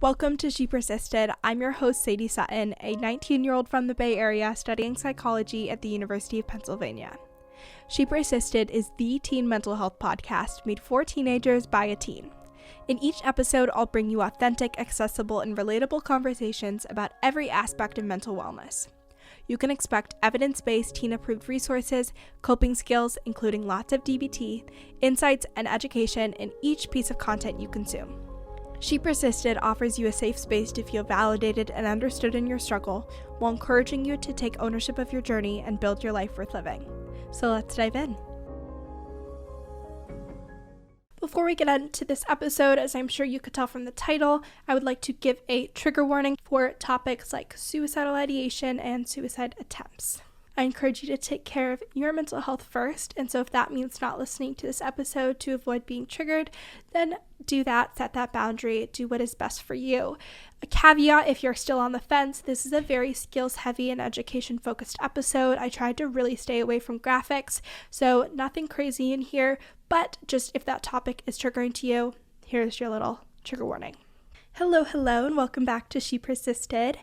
Welcome to She Persisted. I'm your host, Sadie Sutton, a 19-year-old from the Bay Area studying psychology at the University of Pennsylvania. She Persisted is the teen mental health podcast made for teenagers by a teen. In each episode, I'll bring you authentic, accessible, and relatable conversations about every aspect of mental wellness. You can expect evidence-based teen-approved resources, coping skills, including lots of DBT, insights, and education in each piece of content you consume. She Persisted offers you a safe space to feel validated and understood in your struggle, while encouraging you to take ownership of your journey and build your life worth living. So let's dive in. Before we get into this episode, as I'm sure you could tell from the title, I would like to give a trigger warning for topics like suicidal ideation and suicide attempts. I encourage you to take care of your mental health first, and so if that means not listening to this episode to avoid being triggered, then do that, set that boundary, do what is best for you. A caveat, if you're still on the fence, this is a very skills-heavy and education-focused episode. I tried to really stay away from graphics, so nothing crazy in here, but just if that topic is triggering to you, here's your little trigger warning. Hello, and welcome back to She Persisted.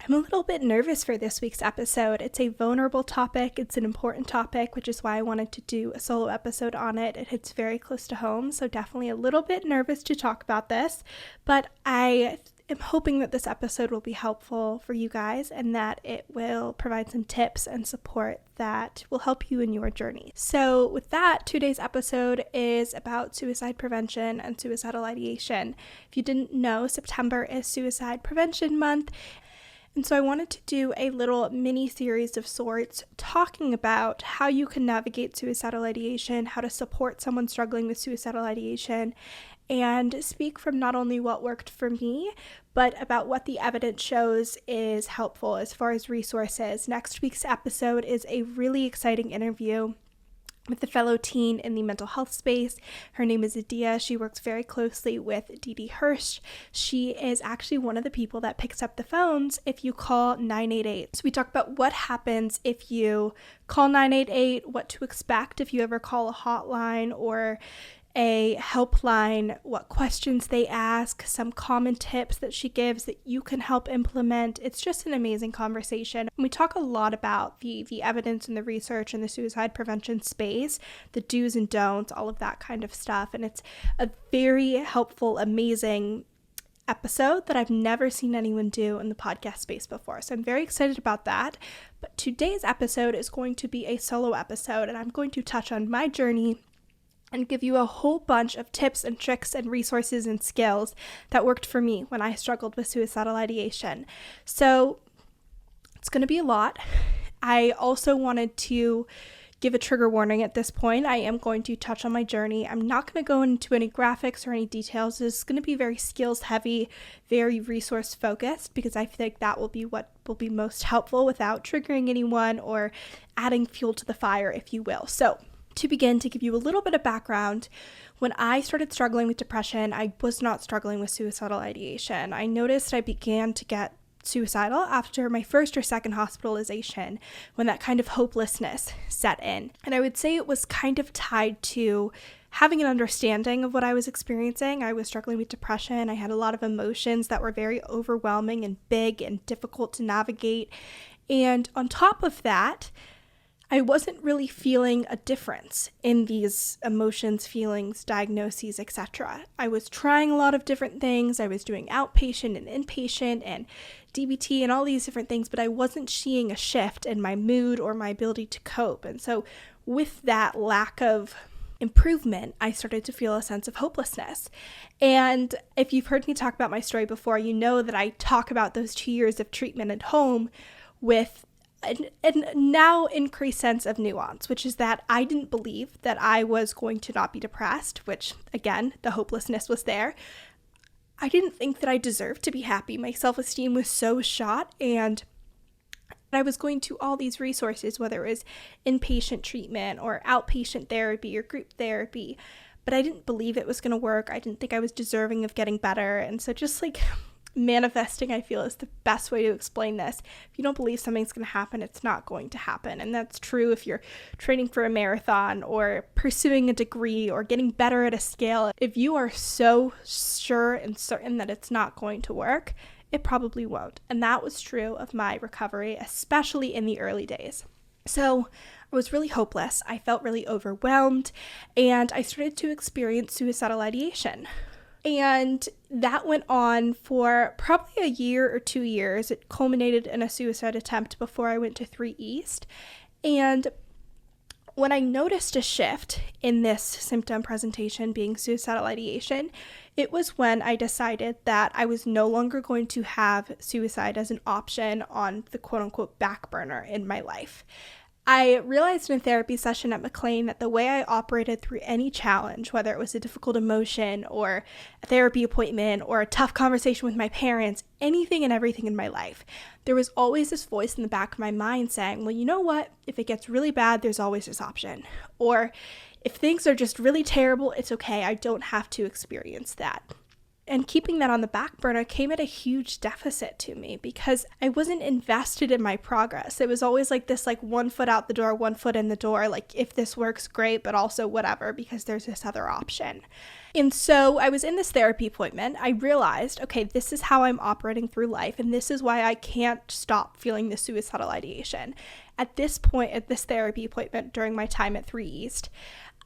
I'm a little bit nervous for this week's episode. It's a vulnerable topic. It's an important topic, which is why I wanted to do a solo episode on it. It hits very close to home, so definitely a little bit nervous to talk about this, but I am hoping that this episode will be helpful for you guys and that it will provide some tips and support that will help you in your journey. So with that, today's episode is about suicide prevention and suicidal ideation. If you didn't know, September is Suicide Prevention Month. And so I wanted to do a little mini series of sorts talking about how you can navigate suicidal ideation, how to support someone struggling with suicidal ideation, and speak from not only what worked for me, but about what the evidence shows is helpful as far as resources. Next week's episode is a really exciting interview with a fellow teen in the mental health space. Her name is Ideation. She works very closely with Dee Hirsch. She is actually one of the people that picks up the phones if you call 988. So we talk about what happens if you call 988, what to expect if you ever call a hotline or a helpline, what questions they ask, some common tips that she gives that you can help implement. It's just an amazing conversation. And we talk a lot about the evidence and the research in the suicide prevention space, the do's and don'ts, all of that kind of stuff. And it's a very helpful, amazing episode that I've never seen anyone do in the podcast space before. So I'm very excited about that. But today's episode is going to be a solo episode, and I'm going to touch on my journey and give you a whole bunch of tips and tricks and resources and skills that worked for me when I struggled with suicidal ideation. So it's going to be a lot. I also wanted to give a trigger warning at this point. I am going to touch on my journey. I'm not going to go into any graphics or any details. This is going to be very skills heavy, very resource focused, because I think that will be what will be most helpful without triggering anyone or adding fuel to the fire, if you will. So to begin, to give you a little bit of background, when I started struggling with depression, I was not struggling with suicidal ideation. I noticed I began to get suicidal after my first or second hospitalization, when that kind of hopelessness set in. And I would say it was kind of tied to having an understanding of what I was experiencing. I was struggling with depression. I had a lot of emotions that were very overwhelming and big and difficult to navigate. And on top of that, I wasn't really feeling a difference in these emotions, feelings, diagnoses, etc. I was trying a lot of different things. I was doing outpatient and inpatient and DBT and all these different things, but I wasn't seeing a shift in my mood or my ability to cope. And so with that lack of improvement, I started to feel a sense of hopelessness. And if you've heard me talk about my story before, you know that I talk about those 2 years of treatment at home with a now increased sense of nuance, which is that I didn't believe that I was going to not be depressed, which again, the hopelessness was there. I didn't think that I deserved to be happy. My self-esteem was so shot, and I was going to all these resources, whether it was inpatient treatment or outpatient therapy or group therapy, but I didn't believe it was going to work. I didn't think I was deserving of getting better. And so just like manifesting, I feel, is the best way to explain this. If you don't believe something's going to happen, it's not going to happen. And that's true if you're training for a marathon or pursuing a degree or getting better at a skill. If you are so sure and certain that it's not going to work, it probably won't. And that was true of my recovery, especially in the early days. So I was really hopeless. I felt really overwhelmed, and I started to experience suicidal ideation. And that went on for probably a year or 2 years. It culminated in a suicide attempt before I went to 3 East. And when I noticed a shift in this symptom presentation being suicidal ideation, it was when I decided that I was no longer going to have suicide as an option on the quote-unquote back burner in my life. I realized in a therapy session at McLean that the way I operated through any challenge, whether it was a difficult emotion or a therapy appointment or a tough conversation with my parents, anything and everything in my life, there was always this voice in the back of my mind saying, well, you know what? If it gets really bad, there's always this option. Or if things are just really terrible, it's okay. I don't have to experience that. And keeping that on the back burner came at a huge deficit to me because I wasn't invested in my progress. It was always like this, like 1 foot out the door, 1 foot in the door, like if this works, great, but also whatever, because there's this other option. And so I was in this therapy appointment. I realized, okay, this is how I'm operating through life, and this is why I can't stop feeling the suicidal ideation. At this point, at this therapy appointment during my time at 3 East,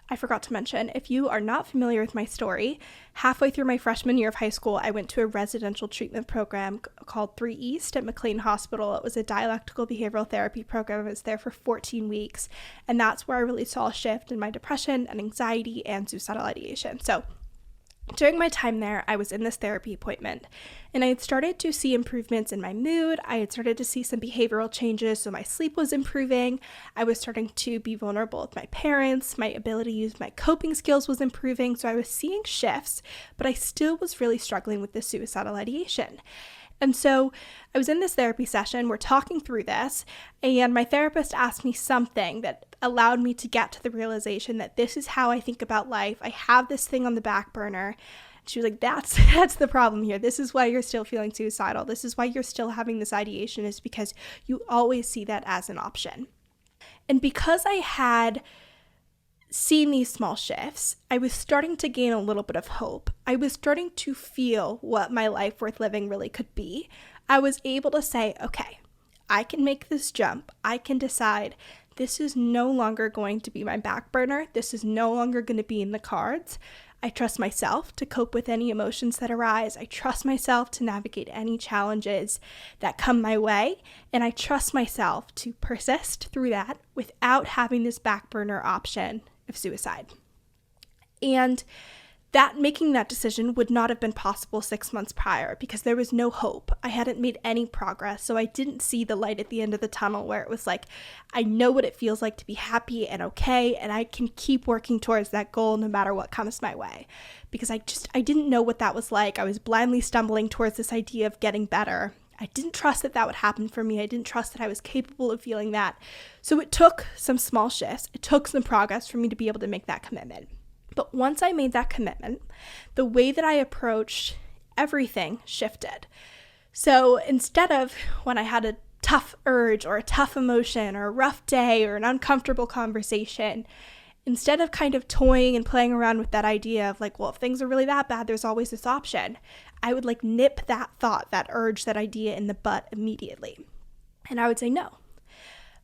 I forgot to mention, if you are not familiar with my story, halfway through my freshman year of high school, I went to a residential treatment program called 3 East at McLean Hospital. It was a dialectical behavioral therapy program. I was there for 14 weeks, and that's where I really saw a shift in my depression and anxiety and suicidal ideation. So during my time there, I was in this therapy appointment, and I had started to see improvements in my mood. I had started to see some behavioral changes, so my sleep was improving. I was starting to be vulnerable with my parents. My ability to use my coping skills was improving, so I was seeing shifts, but I still was really struggling with the suicidal ideation. And so I was in this therapy session, we're talking through this, and my therapist asked me something that allowed me to get to the realization that this is how I think about life. I have this thing on the back burner. She was like, that's the problem here. This is why you're still feeling suicidal. This is why you're still having this ideation, is because you always see that as an option. And because I had seen these small shifts, I was starting to gain a little bit of hope. I was starting to feel what my life worth living really could be. I was able to say, okay, I can make this jump. I can decide this is no longer going to be my back burner. This is no longer going to be in the cards. I trust myself to cope with any emotions that arise. I trust myself to navigate any challenges that come my way. And I trust myself to persist through that without having this back burner option of suicide. And that making that decision would not have been possible 6 months prior because there was no hope. I hadn't made any progress, so I didn't see the light at the end of the tunnel where it was like, I know what it feels like to be happy and okay, and I can keep working towards that goal no matter what comes my way. Because I didn't know what that was like. I was blindly stumbling towards this idea of getting better. I didn't trust that that would happen for me. I didn't trust that I was capable of feeling that. So it took some small shifts. It took some progress for me to be able to make that commitment. But once I made that commitment, the way that I approached everything shifted. So instead of when I had a tough urge or a tough emotion or a rough day or an uncomfortable conversation, instead of kind of toying and playing around with that idea of like, well, if things are really that bad, there's always this option, I would like nip that thought, that urge, that idea in the butt immediately. And I would say, no.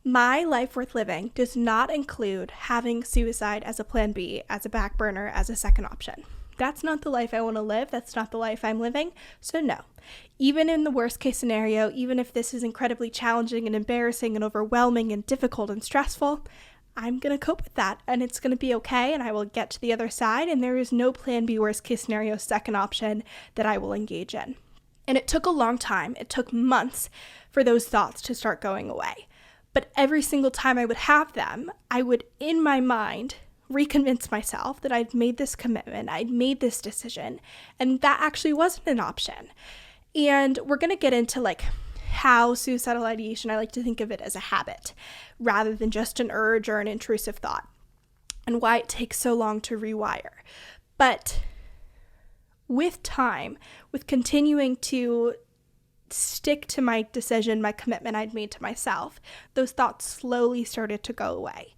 My life worth living does not include having suicide as a plan B, as a back burner, as a second option. That's not the life I want to live. That's not the life I'm living. So no, even in the worst case scenario, even if this is incredibly challenging and embarrassing and overwhelming and difficult and stressful, I'm going to cope with that and it's going to be okay and I will get to the other side and there is no plan B worst case scenario second option that I will engage in. And it took a long time. It took months for those thoughts to start going away. But every single time I would have them, I would, in my mind, reconvince myself that I'd made this commitment, I'd made this decision, and that actually wasn't an option. And we're going to get into like how suicidal ideation, I like to think of it as a habit rather than just an urge or an intrusive thought, and why it takes so long to rewire. But with time, with continuing to stick to my decision, my commitment I'd made to myself, those thoughts slowly started to go away.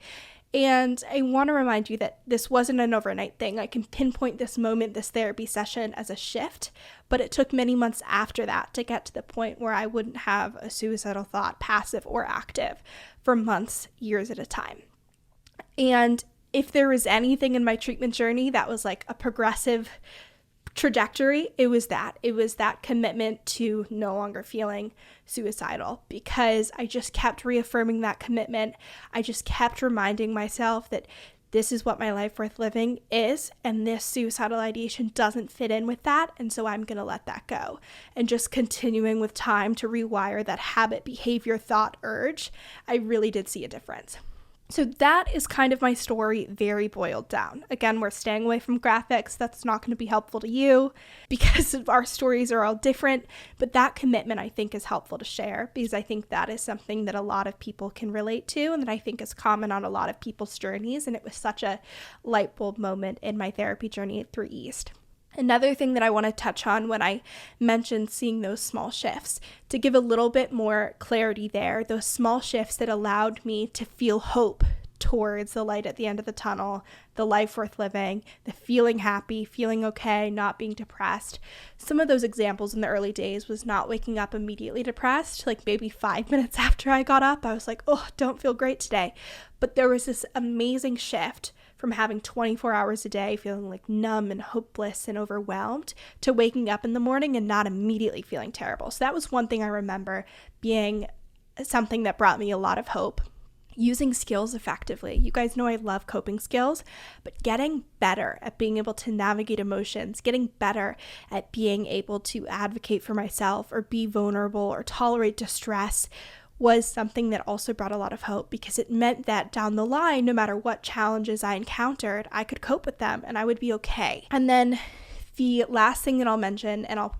And I want to remind you that this wasn't an overnight thing. I can pinpoint this moment, this therapy session, as a shift, but it took many months after that to get to the point where I wouldn't have a suicidal thought, passive or active, for months, years at a time. And if there was anything in my treatment journey that was like a progressive trajectory, it was that commitment to no longer feeling suicidal, because I just kept reaffirming that commitment. I just kept reminding myself that this is what my life worth living is, and this suicidal ideation doesn't fit in with that, and so I'm going to let that go. And just continuing with time to rewire that habit, behavior, thought, urge, I really did see a difference. So that is kind of my story, very boiled down. Again, we're staying away from graphics. That's not going to be helpful to you because our stories are all different. But that commitment, I think, is helpful to share, because I think that is something that a lot of people can relate to, and that I think is common on a lot of people's journeys. And it was such a light bulb moment in my therapy journey through East. Another thing that I want to touch on when I mentioned seeing those small shifts, to give a little bit more clarity there, those small shifts that allowed me to feel hope towards the light at the end of the tunnel, the life worth living, the feeling happy, feeling okay, not being depressed. Some of those examples in the early days was not waking up immediately depressed, like maybe 5 minutes after I got up, I was like, oh, don't feel great today. But there was this amazing shift from having 24 hours a day feeling like numb and hopeless and overwhelmed to waking up in the morning and not immediately feeling terrible. So that was one thing I remember being something that brought me a lot of hope. Using skills effectively. You guys know I love coping skills, but getting better at being able to navigate emotions, getting better at being able to advocate for myself or be vulnerable or tolerate distress was something that also brought a lot of hope, because it meant that down the line, no matter what challenges I encountered, I could cope with them and I would be okay. And then the last thing that I'll mention, and I'll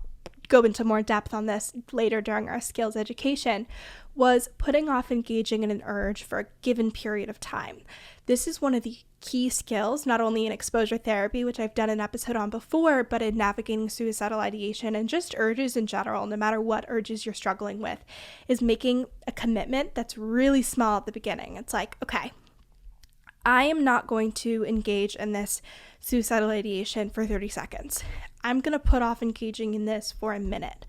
go into more depth on this later during our skills education, was putting off engaging in an urge for a given period of time. This is one of the key skills, not only in exposure therapy, which I've done an episode on before, but in navigating suicidal ideation and just urges in general, no matter what urges you're struggling with, is making a commitment that's really small at the beginning. It's like, okay, I am not going to engage in this suicidal ideation for 30 seconds. I'm going to put off engaging in this for a minute,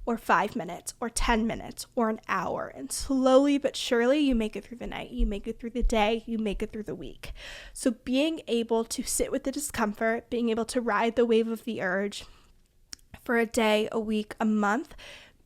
or 5 minutes, or 10 minutes, or an hour. And slowly but surely, you make it through the night, you make it through the day, you make it through the week. So being able to sit with the discomfort, being able to ride the wave of the urge for a day, a week, a month,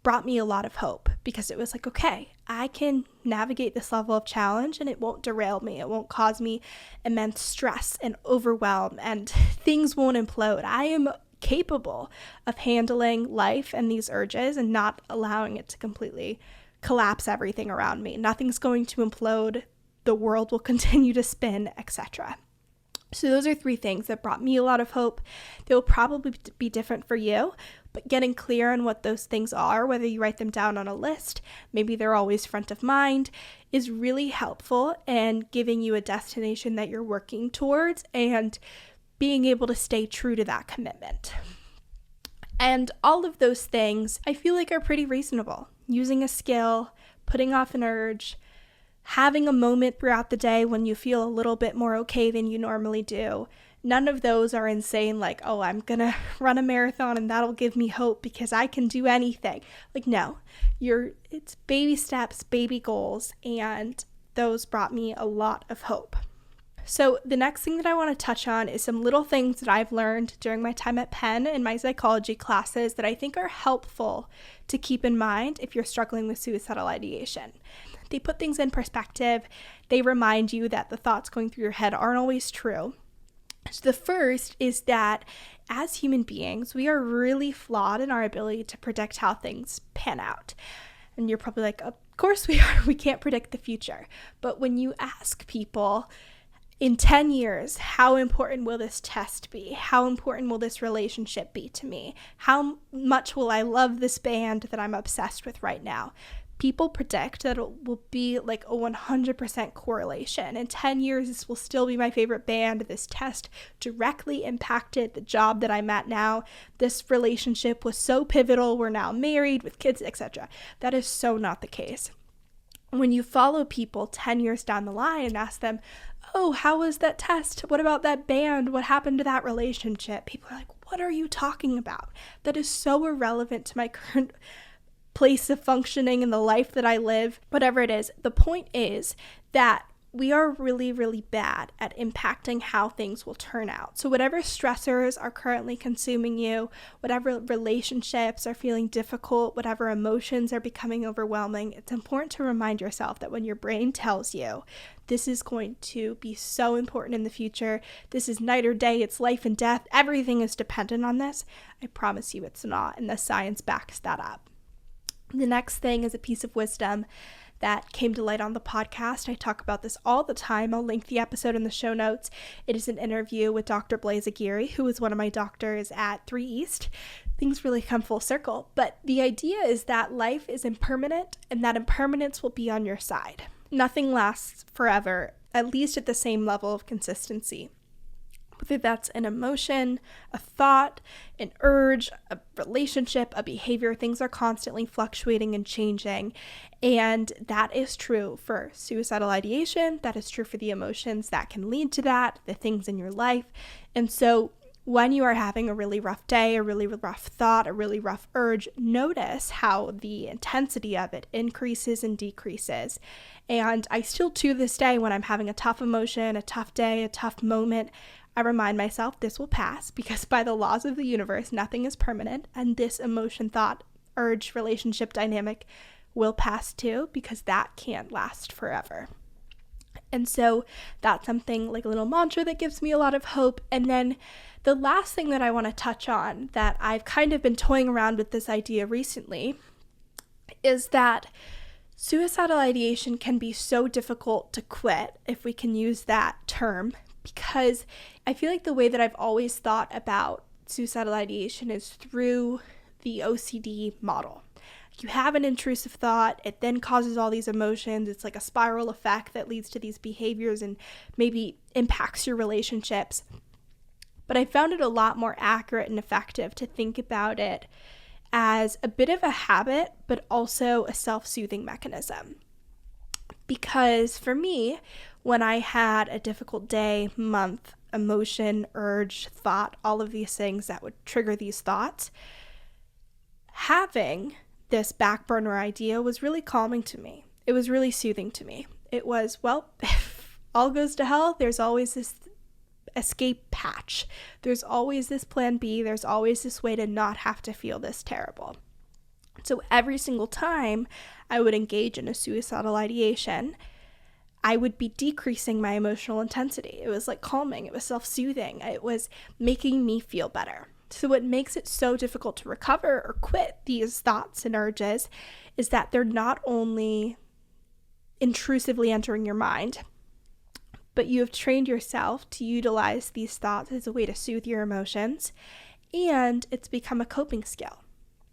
brought me a lot of hope, because it was like, okay, I can navigate this level of challenge and it won't derail me. It won't cause me immense stress and overwhelm, and things won't implode. I am capable of handling life and these urges and not allowing it to completely collapse everything around me. Nothing's going to implode. The world will continue to spin, etc. So those are 3 things that brought me a lot of hope. They will probably be different for you, but getting clear on what those things are, whether you write them down on a list, maybe they're always front of mind, is really helpful in giving you a destination that you're working towards and being able to stay true to that commitment. And all of those things I feel like are pretty reasonable. Using a skill, putting off an urge, having a moment throughout the day when you feel a little bit more okay than you normally do. None of those are insane, like, oh, I'm gonna run a marathon and that'll give me hope because I can do anything. Like, no, it's baby steps, baby goals, and those brought me a lot of hope. So the next thing that I want to touch on is some little things that I've learned during my time at Penn in my psychology classes that I think are helpful to keep in mind if you're struggling with suicidal ideation. They put things in perspective. They remind you that the thoughts going through your head aren't always true. So the first is that as human beings, we are really flawed in our ability to predict how things pan out. And you're probably like, of course we are. We can't predict the future. But when you ask people, in 10 years, how important will this test be? How important will this relationship be to me? How much will I love this band that I'm obsessed with right now? people predict that it will be like a 100% correlation. In 10 years, this will still be my favorite band. This test directly impacted the job that I'm at now. This relationship was so pivotal. We're now married with kids, etc. That is so not the case. When you follow people 10 years down the line and ask them, oh, how was that test? What about that band? What happened to that relationship? People are like, what are you talking about? That is so irrelevant to my current place of functioning in the life that I live, whatever it is. The point is that we are really, really bad at impacting how things will turn out. So whatever stressors are currently consuming you, whatever relationships are feeling difficult, whatever emotions are becoming overwhelming, it's important to remind yourself that when your brain tells you this is going to be so important in the future, this is night or day, it's life and death, everything is dependent on this, I promise you it's not, and the science backs that up. The next thing is a piece of wisdom that came to light on the podcast. I talk about this all the time. I'll link the episode in the show notes. It is an interview with Dr. Blaise Aguirre, who is one of my doctors at 3 East. Things really come full circle. But the idea is that life is impermanent and that impermanence will be on your side. Nothing lasts forever, at least at the same level of consistency. Whether that's an emotion, a thought, an urge, a relationship, a behavior, things are constantly fluctuating and changing. And that is true for suicidal ideation. That is true for the emotions that can lead to that, the things in your life. And so when you are having a really rough day, a really rough thought, a really rough urge, notice how the intensity of it increases and decreases. And I still, to this day, when I'm having a tough emotion, a tough day, a tough moment, I remind myself this will pass, because by the laws of the universe, nothing is permanent, and this emotion, thought, urge, relationship dynamic will pass too, because that can't last forever. And so that's something like a little mantra that gives me a lot of hope. And then the last thing that I want to touch on, that I've kind of been toying around with this idea recently, is that suicidal ideation can be so difficult to quit, if we can use that term, because I feel like the way that I've always thought about suicidal ideation is through the OCD model. You have an intrusive thought, it then causes all these emotions, it's like a spiral effect that leads to these behaviors and maybe impacts your relationships. But I found it a lot more accurate and effective to think about it as a bit of a habit, but also a self-soothing mechanism. Because for me, when I had a difficult day, month, emotion, urge, thought, all of these things that would trigger these thoughts, having this back burner idea was really calming to me. It was really soothing to me. It was, well, if all goes to hell, there's always this escape patch. There's always this plan B. There's always this way to not have to feel this terrible. So every single time I would engage in a suicidal ideation, I would be decreasing my emotional intensity. It was like calming. It was self-soothing. It was making me feel better. So what makes it so difficult to recover or quit these thoughts and urges is that they're not only intrusively entering your mind, but you have trained yourself to utilize these thoughts as a way to soothe your emotions, and it's become a coping skill.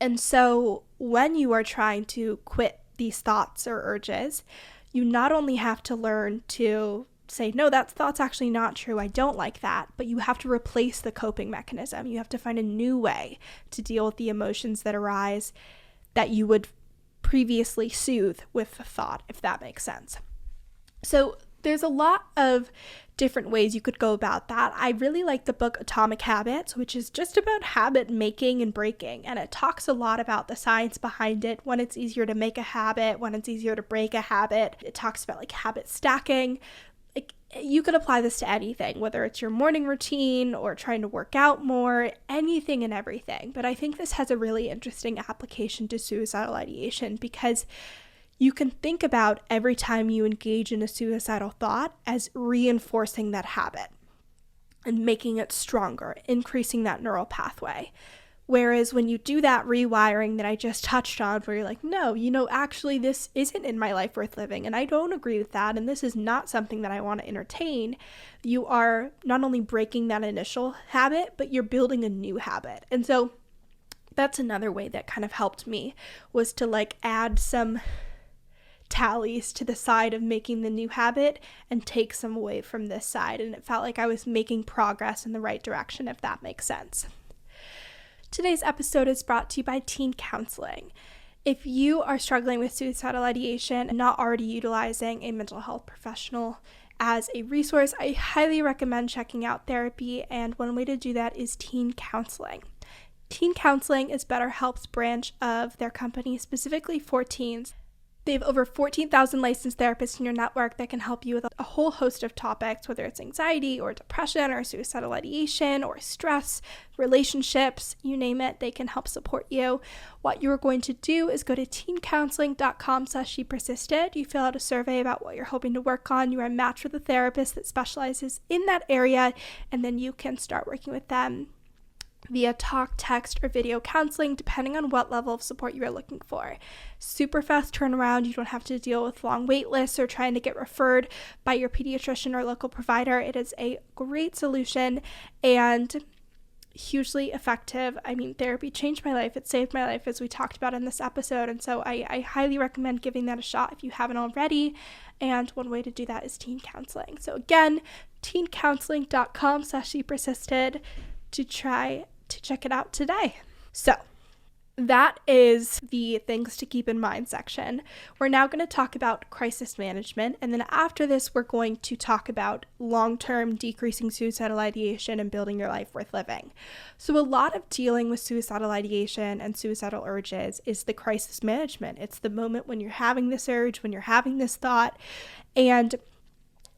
And so when you are trying to quit these thoughts or urges, you not only have to learn to say, no, that thought's actually not true, I don't like that, but you have to replace the coping mechanism. You have to find a new way to deal with the emotions that arise that you would previously soothe with the thought, if that makes sense. So there's a lot of different ways you could go about that. I really like the book Atomic Habits, which is just about habit making and breaking, and it talks a lot about the science behind it, when it's easier to make a habit, when it's easier to break a habit. It talks about like habit stacking. Like, you could apply this to anything, whether it's your morning routine or trying to work out more, anything and everything. But I think this has a really interesting application to suicidal ideation, because you can think about every time you engage in a suicidal thought as reinforcing that habit and making it stronger, increasing that neural pathway. Whereas when you do that rewiring that I just touched on, where you're like, no, actually this isn't in my life worth living, and I don't agree with that, and this is not something that I want to entertain, you are not only breaking that initial habit, but you're building a new habit. And so that's another way that kind of helped me, was to like add some tallies to the side of making the new habit and take some away from this side. And it felt like I was making progress in the right direction, if that makes sense. Today's episode is brought to you by Teen Counseling. If you are struggling with suicidal ideation and not already utilizing a mental health professional as a resource, I highly recommend checking out therapy, and one way to do that is Teen Counseling. Teen Counseling is BetterHelp's branch of their company specifically for teens. They have over 14,000 licensed therapists in your network that can help you with a whole host of topics, whether it's anxiety or depression or suicidal ideation or stress, relationships, you name it, they can help support you. What you're going to do is go to teencounseling.com/shepersisted. You fill out a survey about what you're hoping to work on. You are matched with a therapist that specializes in that area, and then you can start working with them via talk, text, or video counseling, depending on what level of support you are looking for. Super fast turnaround. You don't have to deal with long wait lists or trying to get referred by your pediatrician or local provider. It is a great solution and hugely effective. I mean, therapy changed my life. It saved my life, as we talked about in this episode. And so I highly recommend giving that a shot if you haven't already. And one way to do that is Teen Counseling. So again, teencounseling.com/shepersisted to try to check it out today. So that is the things to keep in mind section. We're now going to talk about crisis management, and then after this we're going to talk about long-term decreasing suicidal ideation and building your life worth living. So a lot of dealing with suicidal ideation and suicidal urges is the crisis management. It's the moment when you're having this urge, when you're having this thought, and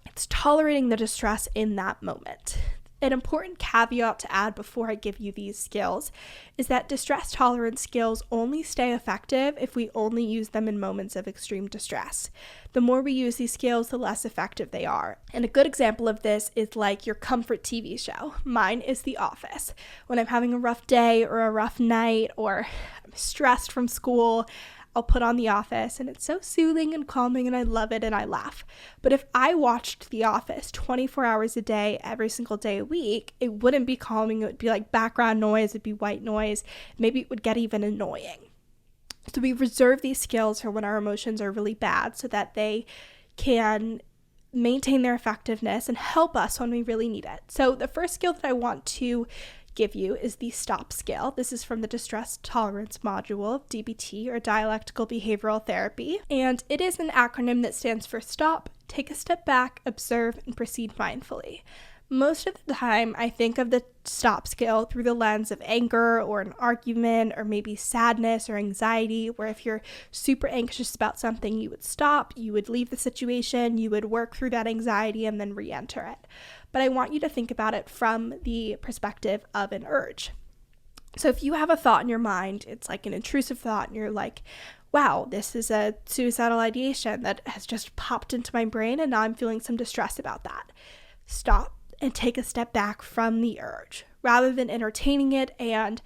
it's tolerating the distress in that moment. An important caveat to add before I give you these skills is that distress tolerance skills only stay effective if we only use them in moments of extreme distress. The more we use these skills, the less effective they are. And a good example of this is like your comfort TV show. Mine is The Office. When I'm having a rough day or a rough night or I'm stressed from school, I'll put on The Office, and it's so soothing and calming, and I love it, and I laugh. But if I watched The Office 24 hours a day, every single day a week, it wouldn't be calming. It would be like background noise. It'd be white noise. Maybe it would get even annoying. So we reserve these skills for when our emotions are really bad so that they can maintain their effectiveness and help us when we really need it. So the first skill that I want to give you is the STOP skill. This is from the distress tolerance module of DBT, or dialectical behavioral therapy, and it is an acronym that stands for stop, take a step back, observe, and proceed mindfully. Most of the time, I think of the stop skill through the lens of anger or an argument or maybe sadness or anxiety, where if you're super anxious about something, you would stop, you would leave the situation, you would work through that anxiety and then re-enter it. But I want you to think about it from the perspective of an urge. So if you have a thought in your mind, it's like an intrusive thought, and you're like, wow, this is a suicidal ideation that has just popped into my brain, and now I'm feeling some distress about that. Stop and take a step back from the urge, rather than entertaining it and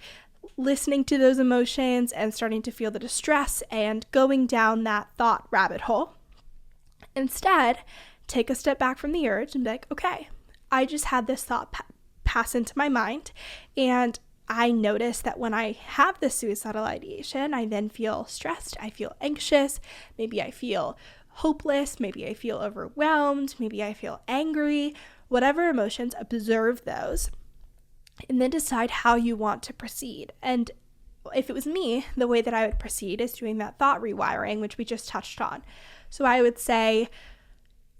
listening to those emotions and starting to feel the distress and going down that thought rabbit hole. Instead, take a step back from the urge and be like, okay, I just had this thought pass into my mind, and I notice that when I have this suicidal ideation, I then feel stressed, I feel anxious, maybe I feel hopeless, maybe I feel overwhelmed, maybe I feel angry. Whatever emotions, observe those, and then decide how you want to proceed. And if it was me, the way that I would proceed is doing that thought rewiring, which we just touched on. So I would say,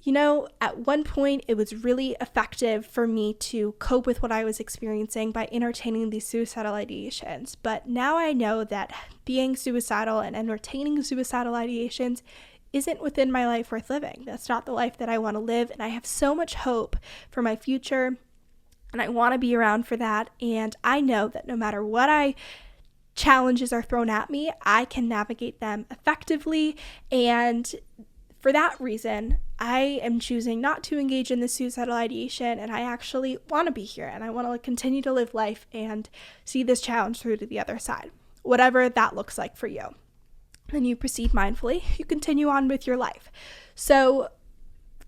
you know, at one point it was really effective for me to cope with what I was experiencing by entertaining these suicidal ideations. But now I know that being suicidal and entertaining suicidal ideations isn't within my life worth living. That's not the life that I want to live, and I have so much hope for my future, and I want to be around for that. And I know that no matter what challenges are thrown at me, I can navigate them effectively, and for that reason, I am choosing not to engage in the suicidal ideation, and I actually want to be here, and I want to continue to live life and see this challenge through to the other side, whatever that looks like for you. Then you proceed mindfully, you continue on with your life. So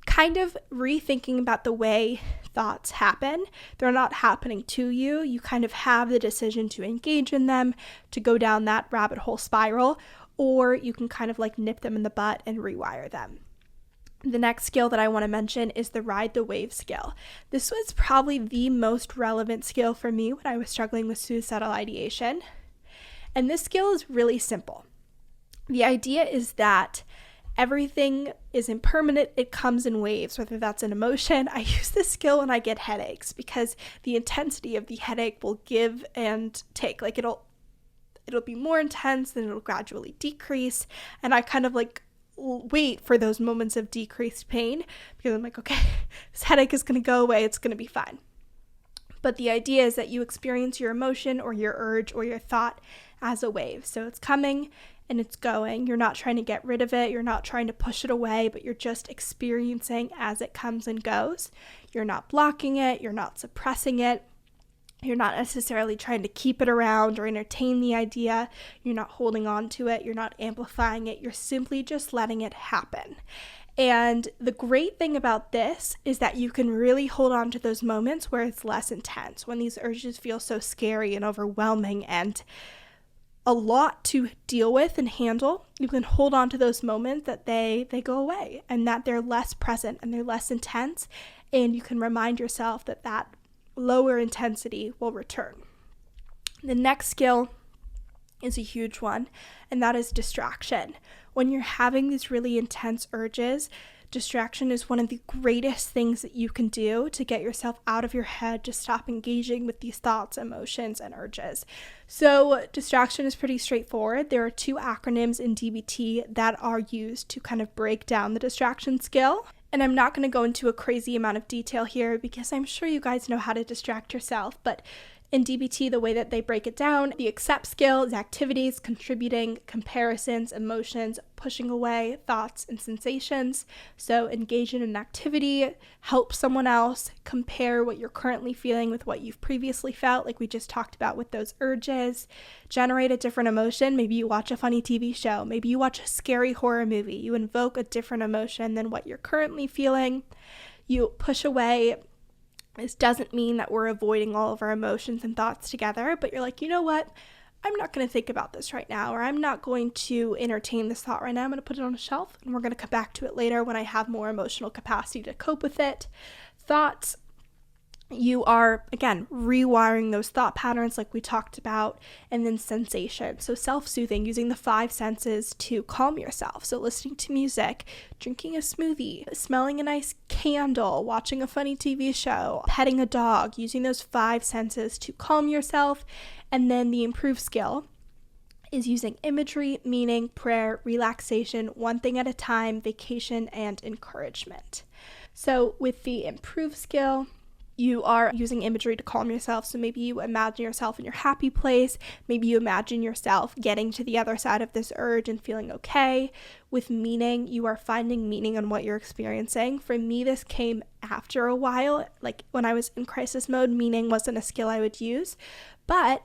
kind of rethinking about the way thoughts happen. They're not happening to you. You kind of have the decision to engage in them, to go down that rabbit hole spiral, or you can kind of like nip them in the butt and rewire them. The next skill that I want to mention is the ride the wave skill. This was probably the most relevant skill for me when I was struggling with suicidal ideation. And this skill is really simple. The idea is that everything is impermanent. It comes in waves, whether that's an emotion. I use this skill when I get headaches because the intensity of the headache will give and take. Like it'll be more intense, then it'll gradually decrease. And I kind of like wait for those moments of decreased pain because I'm like, okay, this headache is going to go away. It's going to be fine. But the idea is that you experience your emotion or your urge or your thought as a wave. So it's coming and it's going. You're not trying to get rid of it. You're not trying to push it away, but you're just experiencing as it comes and goes. You're not blocking it. You're not suppressing it. You're not necessarily trying to keep it around or entertain the idea. You're not holding on to it. You're not amplifying it. You're simply just letting it happen. And the great thing about this is that you can really hold on to those moments where it's less intense, when these urges feel so scary and overwhelming and a lot to deal with and handle. You can hold on to those moments that they go away and that they're less present and they're less intense. And you can remind yourself that that lower intensity will return. The next skill is a huge one, and that is distraction. When you're having these really intense urges, distraction is one of the greatest things that you can do to get yourself out of your head, to stop engaging with these thoughts, emotions, and urges. So distraction is pretty straightforward. There are 2 acronyms in DBT that are used to kind of break down the distraction skill. And I'm not going to go into a crazy amount of detail here because I'm sure you guys know how to distract yourself, but in DBT, the way that they break it down, the accept skill is activities, contributing, comparisons, emotions, pushing away, thoughts, and sensations. So engage in an activity, help someone else, compare what you're currently feeling with what you've previously felt, like we just talked about with those urges, generate a different emotion. Maybe you watch a funny TV show, maybe you watch a scary horror movie, you invoke a different emotion than what you're currently feeling, you push away. This doesn't mean that we're avoiding all of our emotions and thoughts together, but you're like, you know what? I'm not going to think about this right now, or I'm not going to entertain this thought right now. I'm going to put it on a shelf, and we're going to come back to it later when I have more emotional capacity to cope with it. Thoughts, you are, again, rewiring those thought patterns like we talked about, and then sensation. So self-soothing, using the 5 senses to calm yourself. So listening to music, drinking a smoothie, smelling a nice candle, watching a funny TV show, petting a dog, using those 5 senses to calm yourself. And then the improve skill is using imagery, meaning, prayer, relaxation, one thing at a time, vacation, and encouragement. So with the improve skill, you are using imagery to calm yourself. So maybe you imagine yourself in your happy place. Maybe you imagine yourself getting to the other side of this urge and feeling okay. With meaning, you are finding meaning in what you're experiencing. For me, this came after a while. Like when I was in crisis mode, meaning wasn't a skill I would use. But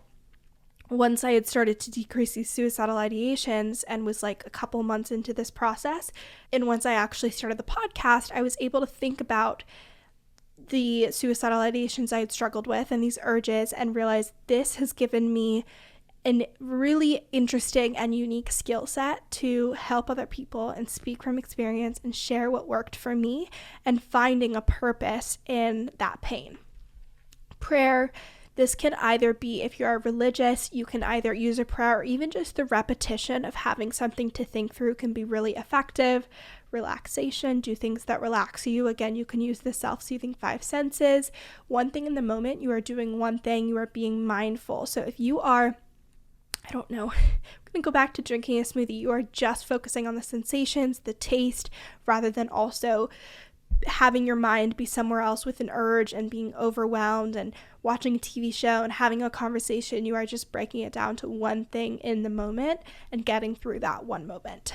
once I had started to decrease these suicidal ideations and was like a couple months into this process, and once I actually started the podcast, I was able to think about the suicidal ideations I had struggled with and these urges and realized this has given me a really interesting and unique skill set to help other people and speak from experience and share what worked for me and finding a purpose in that pain. Prayer, this can either be, if you are religious, you can either use a prayer or even just the repetition of having something to think through can be really effective. Relaxation, do things that relax you. Again, you can use the self-soothing 5 senses. One thing in the moment, you are doing one thing, you are being mindful. So if you are, I don't know, I'm going to go back to drinking a smoothie. You are just focusing on the sensations, the taste, rather than also having your mind be somewhere else with an urge and being overwhelmed and watching a TV show and having a conversation. You are just breaking it down to one thing in the moment and getting through that one moment.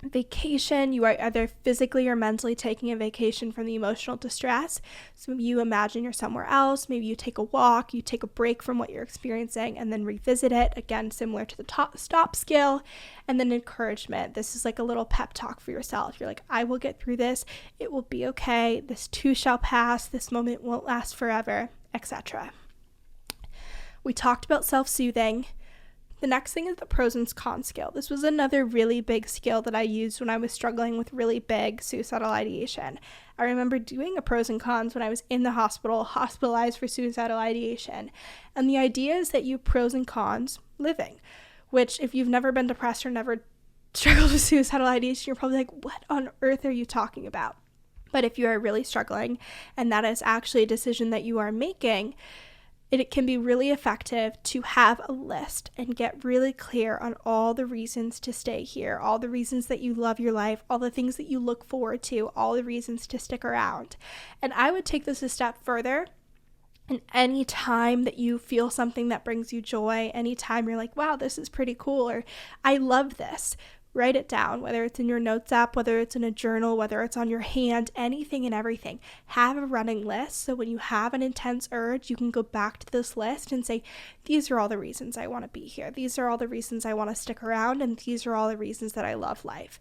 Vacation, you are either physically or mentally taking a vacation from the emotional distress. So maybe you imagine you're somewhere else, maybe you take a walk, you take a break from what you're experiencing and then revisit it, again, similar to the stop skill. And then encouragement, this is like a little pep talk for yourself. You're like, I will get through this, it will be okay, this too shall pass, this moment won't last forever, etc. We talked about self-soothing. The next thing is the pros and cons scale. This was another really big scale that I used when I was struggling with really big suicidal ideation. I remember doing a pros and cons when I was in the hospital, hospitalized for suicidal ideation. And the idea is that you pros and cons living, which if you've never been depressed or never struggled with suicidal ideation, you're probably like, what on earth are you talking about? But if you are really struggling and that is actually a decision that you are making, it can be really effective to have a list and get really clear on all the reasons to stay here, all the reasons that you love your life, all the things that you look forward to, all the reasons to stick around. And I would take this a step further. And any time that you feel something that brings you joy, anytime you're like, wow, this is pretty cool, or I love this, write it down, whether it's in your notes app, whether it's in a journal, whether it's on your hand, anything and everything. Have a running list so when you have an intense urge, you can go back to this list and say, these are all the reasons I want to be here. These are all the reasons I want to stick around, and these are all the reasons that I love life.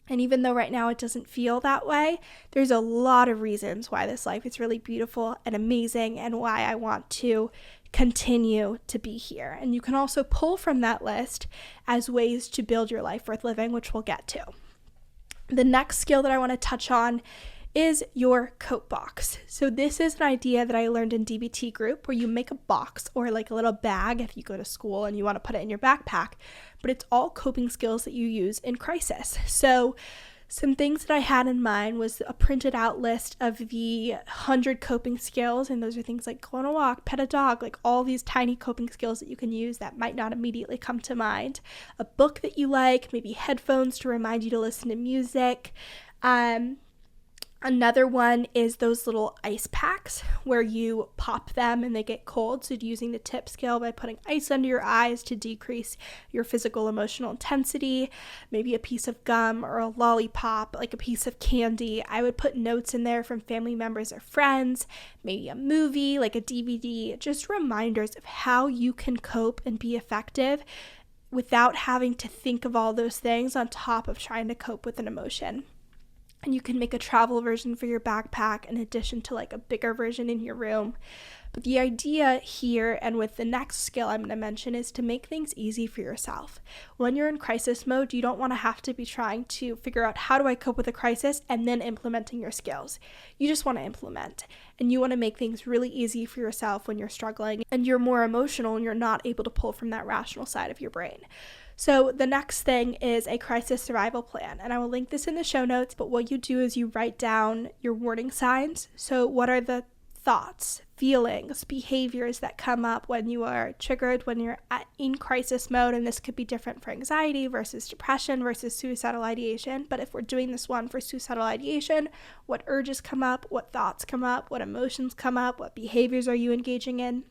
And even though right now it doesn't feel that way, there's a lot of reasons why this life is really beautiful and amazing and why I want to continue to be here. And you can also pull from that list as ways to build your life worth living, which we'll get to. The next skill that I want to touch on is your coat box. So this is an idea that I learned in DBT group where you make a box or like a little bag if you go to school and you want to put it in your backpack, but it's all coping skills that you use in crisis. So some things that I had in mind was a printed out list of the 100 coping skills, and those are things like go on a walk, pet a dog, like all these tiny coping skills that you can use that might not immediately come to mind. A book that you like, maybe headphones to remind you to listen to music. Another one is those little ice packs where you pop them and they get cold. So using the tip scale by putting ice under your eyes to decrease your physical emotional intensity, maybe a piece of gum or a lollipop, like a piece of candy. I would put notes in there from family members or friends, maybe a movie, like a DVD, just reminders of how you can cope and be effective without having to think of all those things on top of trying to cope with an emotion. And you can make a travel version for your backpack in addition to like a bigger version in your room. But the idea here, and with the next skill I'm going to mention, is to make things easy for yourself. When you're in crisis mode, you don't want to have to be trying to figure out how do I cope with a crisis and then implementing your skills. You just want to implement, and you want to make things really easy for yourself when you're struggling and you're more emotional and you're not able to pull from that rational side of your brain. So the next thing is a crisis survival plan, and I will link this in the show notes, but what you do is you write down your warning signs. So what are the thoughts, feelings, behaviors that come up when you are triggered, when you're in crisis mode, and this could be different for anxiety versus depression versus suicidal ideation, but if we're doing this one for suicidal ideation, what urges come up, what thoughts come up, what emotions come up, what behaviors are you engaging in?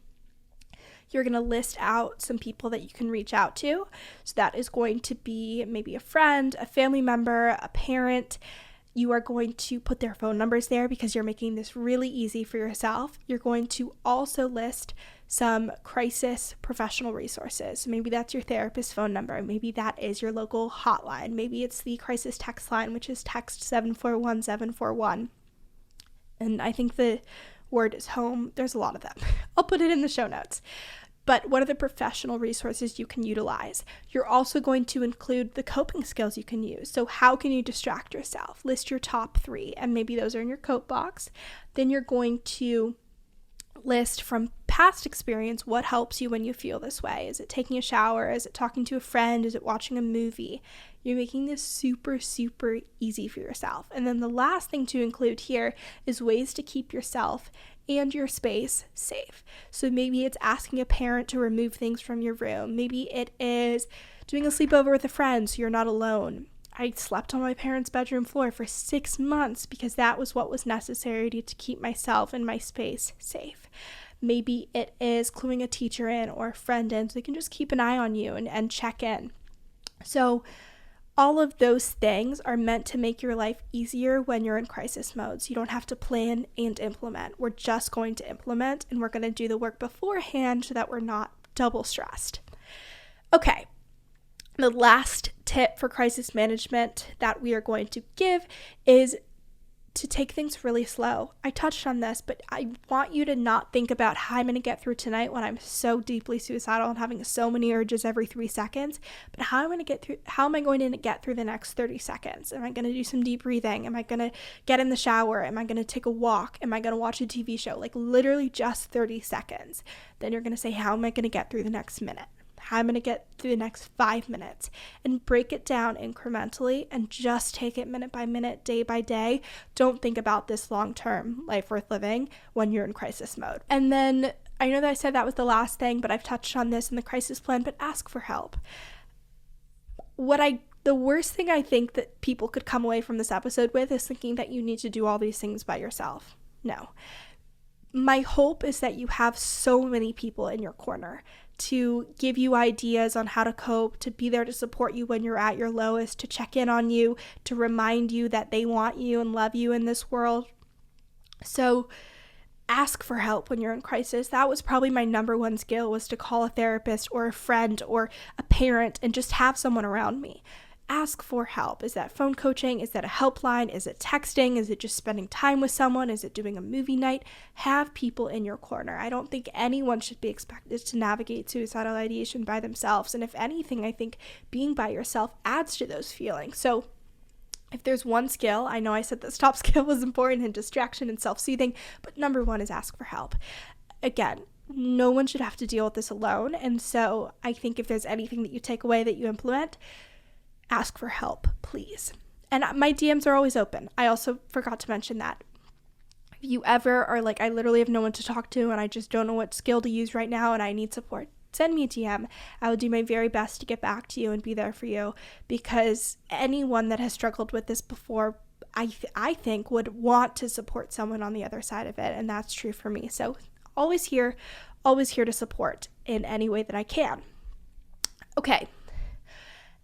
You're going to list out some people that you can reach out to. So that is going to be maybe a friend, a family member, a parent. You are going to put their phone numbers there because you're making this really easy for yourself. You're going to also list some crisis professional resources. Maybe that's your therapist's phone number. Maybe that is your local hotline. Maybe it's the crisis text line, which is text 741-741. And I think the word is home. There's a lot of them. I'll put it in the show notes. But what are the professional resources you can utilize? You're also going to include the coping skills you can use. So how can you distract yourself? List your top 3, and maybe those are in your coat box. Then you're going to list from past experience what helps you when you feel this way. Is it taking a shower? Is it talking to a friend? Is it watching a movie? You're making this super, super easy for yourself. And then the last thing to include here is ways to keep yourself and your space safe. So maybe it's asking a parent to remove things from your room. Maybe it is doing a sleepover with a friend so you're not alone. I slept on my parents' bedroom floor for 6 months because that was what was necessary to keep myself and my space safe. Maybe it is cluing a teacher in or a friend in so they can just keep an eye on you and check in. So all of those things are meant to make your life easier when you're in crisis mode. So you don't have to plan and implement. We're just going to implement, and we're going to do the work beforehand so that we're not double stressed. Okay, the last tip for crisis management that we are going to give is to take things really slow. I touched on this, but I want you to not think about how I'm going to get through tonight when I'm so deeply suicidal and having so many urges every 3 seconds, but how am I going to get through the next 30 seconds? Am I going to do some deep breathing? Am I going to get in the shower? Am I going to take a walk? Am I going to watch a TV show? Like literally just 30 seconds. Then you're going to say, how am I going to get through the next minute? How I'm going to get through the next 5 minutes, and break it down incrementally and just take it minute by minute, day by day. Don't think about this long-term life worth living when you're in crisis mode. And then I know that I said that was the last thing, but I've touched on this in the crisis plan, but ask for help. The worst thing I think that people could come away from this episode with is thinking that you need to do all these things by yourself. No. My hope is that you have so many people in your corner to give you ideas on how to cope, to be there to support you when you're at your lowest, to check in on you, to remind you that they want you and love you in this world. So ask for help when you're in crisis. That was probably my number one skill, was to call a therapist or a friend or a parent and just have someone around me. Ask for help. Is that phone coaching? Is that a helpline? Is it texting? Is it just spending time with someone? Is it doing a movie night? Have people in your corner. I don't think anyone should be expected to navigate suicidal ideation by themselves. And if anything, I think being by yourself adds to those feelings. So if there's one skill, I know I said this top skill was important, and distraction and self-soothing, but number one is ask for help. Again, no one should have to deal with this alone. And so I think if there's anything that you take away that you implement, ask for help, please. And my DMs are always open. I also forgot to mention that. If you ever are like, I literally have no one to talk to and I just don't know what skill to use right now and I need support, send me a DM. I will do my very best to get back to you and be there for you, because anyone that has struggled with this before, I think would want to support someone on the other side of it, and that's true for me. So always here to support in any way that I can. Okay.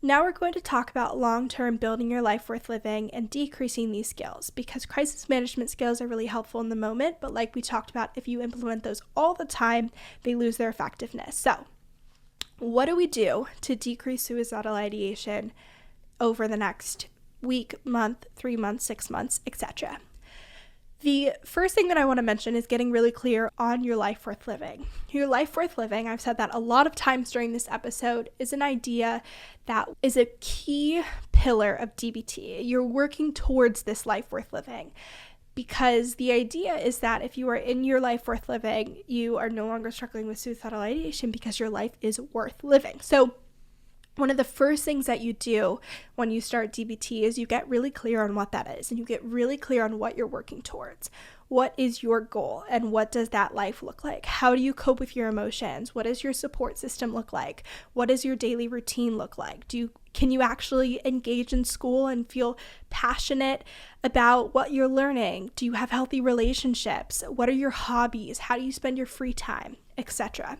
Now we're going to talk about long-term building your life worth living and decreasing these skills, because crisis management skills are really helpful in the moment, but like we talked about, if you implement those all the time, they lose their effectiveness. So what do we do to decrease suicidal ideation over the next week, month, 3 months, 6 months, etc.? The first thing that I want to mention is getting really clear on your life worth living. Your life worth living, I've said that a lot of times during this episode, is an idea that is a key pillar of DBT. You're working towards this life worth living, because the idea is that if you are in your life worth living, you are no longer struggling with suicidal ideation because your life is worth living. So one of the first things that you do when you start DBT is you get really clear on what that is, and you get really clear on what you're working towards. What is your goal, and what does that life look like? How do you cope with your emotions? What does your support system look like? What does your daily routine look like? Can you actually engage in school and feel passionate about what you're learning? Do you have healthy relationships? What are your hobbies? How do you spend your free time, etc.?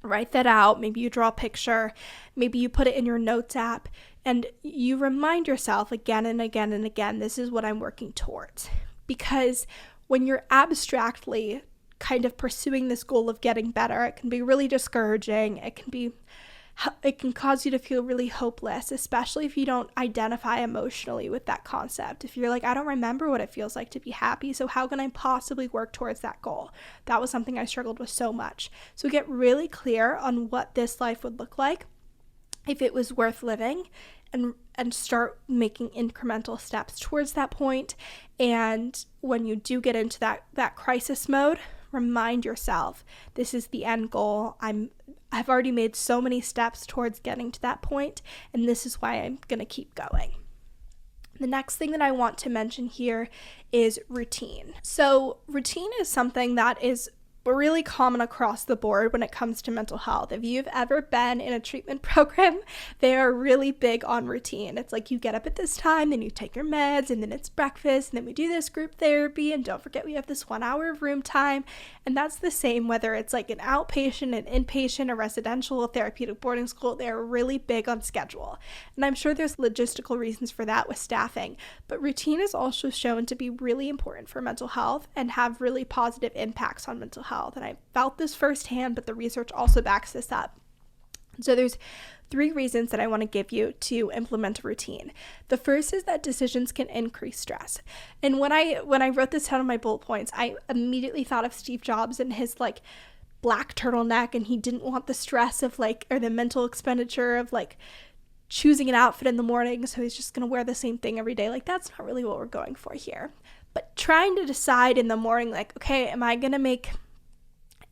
Write that out. Maybe you draw a picture. Maybe you put it in your notes app, and you remind yourself again and again and again, this is what I'm working towards. Because when you're abstractly kind of pursuing this goal of getting better, it can be really discouraging. It can cause you to feel really hopeless, especially if you don't identify emotionally with that concept. If you're like, I don't remember what it feels like to be happy, so how can I possibly work towards that goal? That was something I struggled with so much. So get really clear on what this life would look like if it was worth living, and start making incremental steps towards that point. And when you do get into that crisis mode, remind yourself, this is the end goal. I've already made so many steps towards getting to that point, and this is why I'm going to keep going. The next thing that I want to mention here is routine. So routine is something that is really common across the board when it comes to mental health. If you've ever been in a treatment program, they are really big on routine. It's like you get up at this time, then you take your meds, and then it's breakfast, and then we do this group therapy, and don't forget we have this 1 hour of room time. And that's the same whether it's like an outpatient, an inpatient, a residential, a therapeutic boarding school. They're really big on schedule. And I'm sure there's logistical reasons for that with staffing, but routine is also shown to be really important for mental health and have really positive impacts on mental health. And I felt this firsthand, but the research also backs this up. So there's 3 reasons that I want to give you to implement a routine. The first is that decisions can increase stress. And when I wrote this down on my bullet points, I immediately thought of Steve Jobs and his like black turtleneck, and he didn't want the stress of like, or the mental expenditure of like choosing an outfit in the morning, so he's just going to wear the same thing every day. Like, that's not really what we're going for here. But trying to decide in the morning, like, okay, am I going to make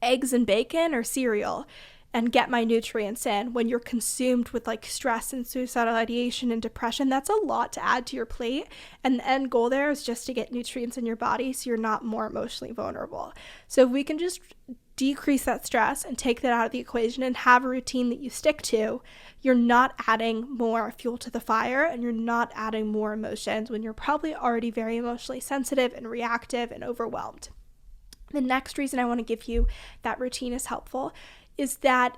eggs and bacon or cereal and get my nutrients in when you're consumed with like stress and suicidal ideation and depression? That's a lot to add to your plate, and the end goal there is just to get nutrients in your body so you're not more emotionally vulnerable. So if we can just decrease that stress and take that out of the equation and have a routine that you stick to, you're not adding more fuel to the fire, and you're not adding more emotions when you're probably already very emotionally sensitive and reactive and overwhelmed. The next reason I want to give you that routine is helpful is that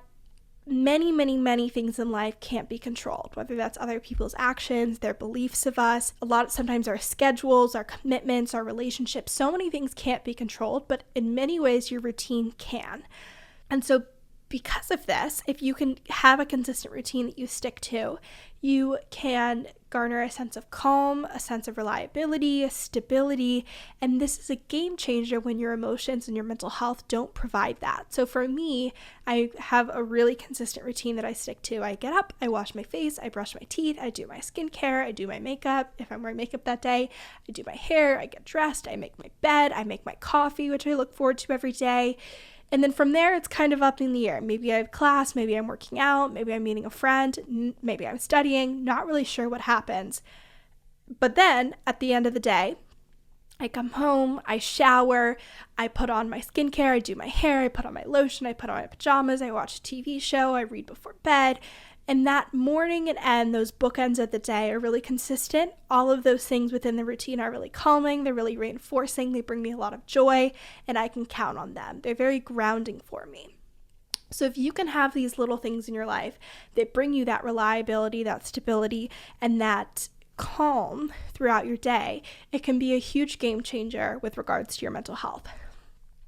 many things in life can't be controlled, whether that's other people's actions, their beliefs of us, sometimes our schedules, our commitments, our relationships. So many things can't be controlled, but in many ways your routine can. And so because of this, if you can have a consistent routine that you stick to, you can garner a sense of calm, a sense of reliability, a stability, and this is a game changer when your emotions and your mental health don't provide that. So for me, I have a really consistent routine that I stick to. I get up, I wash my face, I brush my teeth, I do my skincare, I do my makeup. If I'm wearing makeup that day, I do my hair, I get dressed, I make my bed, I make my coffee, which I look forward to every day. And then from there, it's kind of up in the air. Maybe I have class, maybe I'm working out, maybe I'm meeting a friend, maybe I'm studying, not really sure what happens. But then at the end of the day, I come home, I shower, I put on my skincare, I do my hair, I put on my lotion, I put on my pajamas, I watch a TV show, I read before bed. And that morning and end, those bookends of the day are really consistent. All of those things within the routine are really calming, they're really reinforcing, they bring me a lot of joy, and I can count on them. They're very grounding for me. So if you can have these little things in your life that bring you that reliability, that stability, and that calm throughout your day, it can be a huge game changer with regards to your mental health.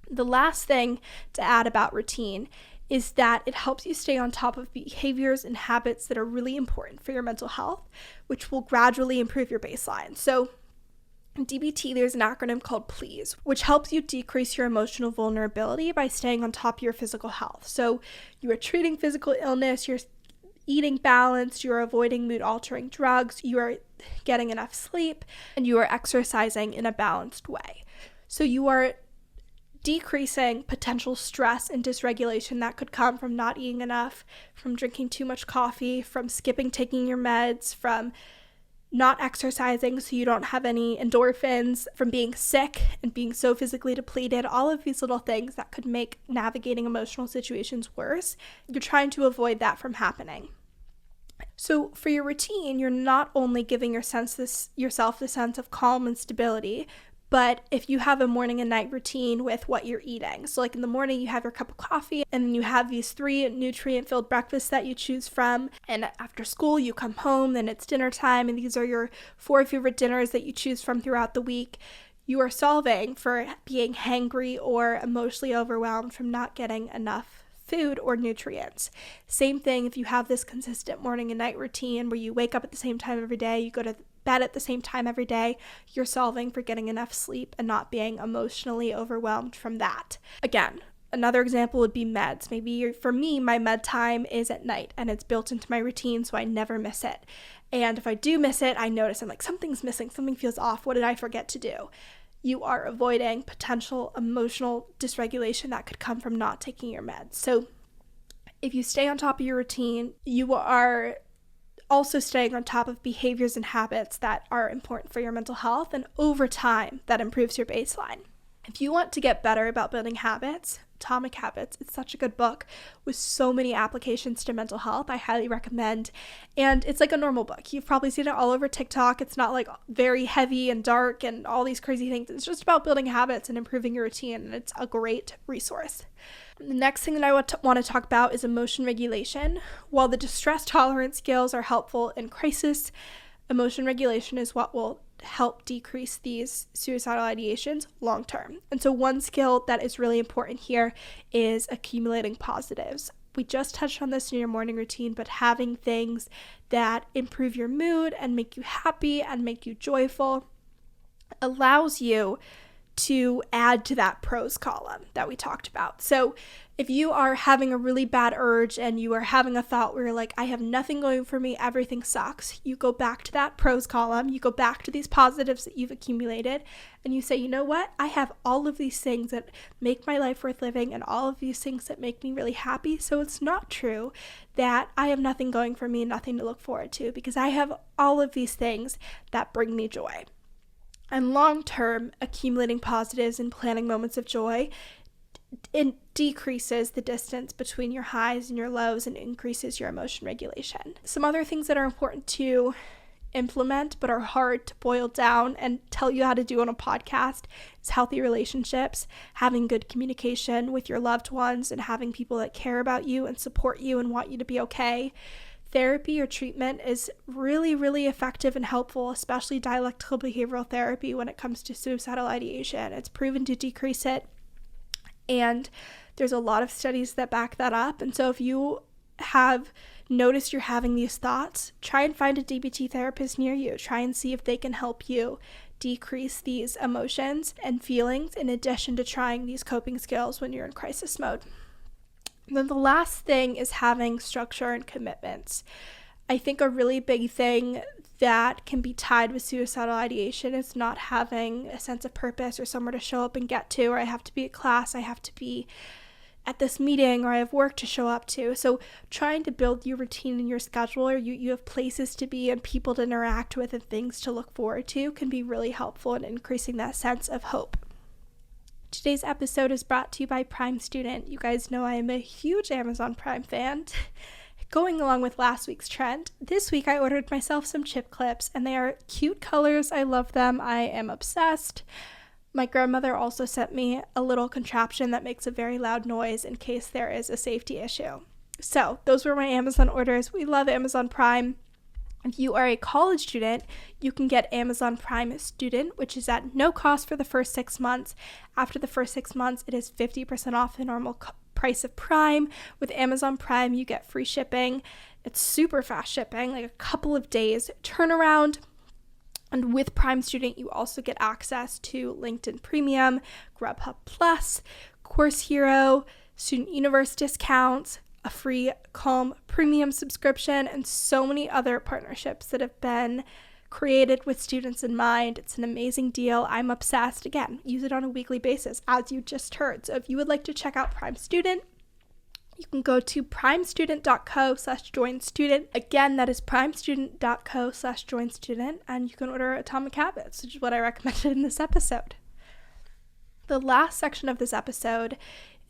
The last thing to add about routine is that it helps you stay on top of behaviors and habits that are really important for your mental health, which will gradually improve your baseline. So in DBT, there's an acronym called PLEASE, which helps you decrease your emotional vulnerability by staying on top of your physical health. So you are treating physical illness, you're eating balanced, you are avoiding mood-altering drugs, you are getting enough sleep, and you are exercising in a balanced way. So you are decreasing potential stress and dysregulation that could come from not eating enough, from drinking too much coffee, from skipping taking your meds, from not exercising so you don't have any endorphins, from being sick and being so physically depleted, all of these little things that could make navigating emotional situations worse. You're trying to avoid that from happening. So for your routine, you're not only giving yourself the sense of calm and stability, but if you have a morning and night routine with what you're eating, so like in the morning you have your cup of coffee, and then you have these 3 nutrient-filled breakfasts that you choose from, and after school you come home, then it's dinner time, and these are your 4 favorite dinners that you choose from throughout the week, you are solving for being hangry or emotionally overwhelmed from not getting enough food or nutrients. Same thing if you have this consistent morning and night routine where you wake up at the same time every day, you go to bed at the same time every day, you're solving for getting enough sleep and not being emotionally overwhelmed from that. Again, another example would be meds. Maybe for me, my med time is at night and it's built into my routine so I never miss it. And if I do miss it, I notice I'm like, something's missing, something feels off, what did I forget to do? You are avoiding potential emotional dysregulation that could come from not taking your meds. So if you stay on top of your routine, you are also staying on top of behaviors and habits that are important for your mental health, and over time, that improves your baseline. If you want to get better about building habits, Atomic Habits, it's such a good book with so many applications to mental health. I highly recommend. And it's like a normal book. You've probably seen it all over TikTok. It's not like very heavy and dark and all these crazy things. It's just about building habits and improving your routine, and it's a great resource. The next thing that I want to talk about is emotion regulation. While the distress tolerance skills are helpful in crisis, emotion regulation is what will help decrease these suicidal ideations long term. And so one skill that is really important here is accumulating positives. we just touched on this in your morning routine, but having things that improve your mood and make you happy and make you joyful allows you to add to that pros column that we talked about. So if you are having a really bad urge and you are having a thought where you're like, I have nothing going for me, everything sucks, you go back to that pros column, you go back to these positives that you've accumulated, and you say, you know what? I have all of these things that make my life worth living and all of these things that make me really happy. So it's not true that I have nothing going for me and nothing to look forward to, because I have all of these things that bring me joy. And long-term, accumulating positives and planning moments of joy, it decreases the distance between your highs and your lows and increases your emotion regulation. Some other things that are important to implement but are hard to boil down and tell you how to do on a podcast is healthy relationships, having good communication with your loved ones, and having people that care about you and support you and want you to be okay. Therapy or treatment is really, really effective and helpful, especially dialectical behavioral therapy when it comes to suicidal ideation. It's proven to decrease it, and there's a lot of studies that back that up. And so if you have noticed you're having these thoughts, try and find a DBT therapist near you. Try and see if they can help you decrease these emotions and feelings, in addition to trying these coping skills when you're in crisis mode. Then the last thing is having structure and commitments. I think a really big thing that can be tied with suicidal ideation is not having a sense of purpose or somewhere to show up and get to, or I have to be at class, I have to be at this meeting, or I have work to show up to. So trying to build your routine in your schedule, or you have places to be and people to interact with and things to look forward to, can be really helpful in increasing that sense of hope. Today's episode is brought to you by Prime Student. You guys know I am a huge Amazon Prime fan. Going along with last week's trend, this week I ordered myself some chip clips, and they are cute colors. I love them. I am obsessed. My grandmother also sent me a little contraption that makes a very loud noise in case there is a safety issue. So those were my Amazon orders. We love Amazon Prime. If you are a college student, you can get Amazon Prime Student, which is at no cost for the first 6 months. After the first 6 months, it is 50% off the normal price of Prime. With Amazon Prime, you get free shipping. It's super fast shipping, like a couple of days turnaround. And with Prime Student, you also get access to LinkedIn Premium, Grubhub Plus, Course Hero, Student Universe discounts, a free Calm Premium subscription, and so many other partnerships that have been created with students in mind. It's an amazing deal. I'm obsessed. Again, use it on a weekly basis, as you just heard. So if you would like to check out Prime Student, you can go to primestudent.co/join-student. Again, that is primestudent.co/join-student, and you can order Atomic Habits, which is what I recommended in this episode. The last section of this episode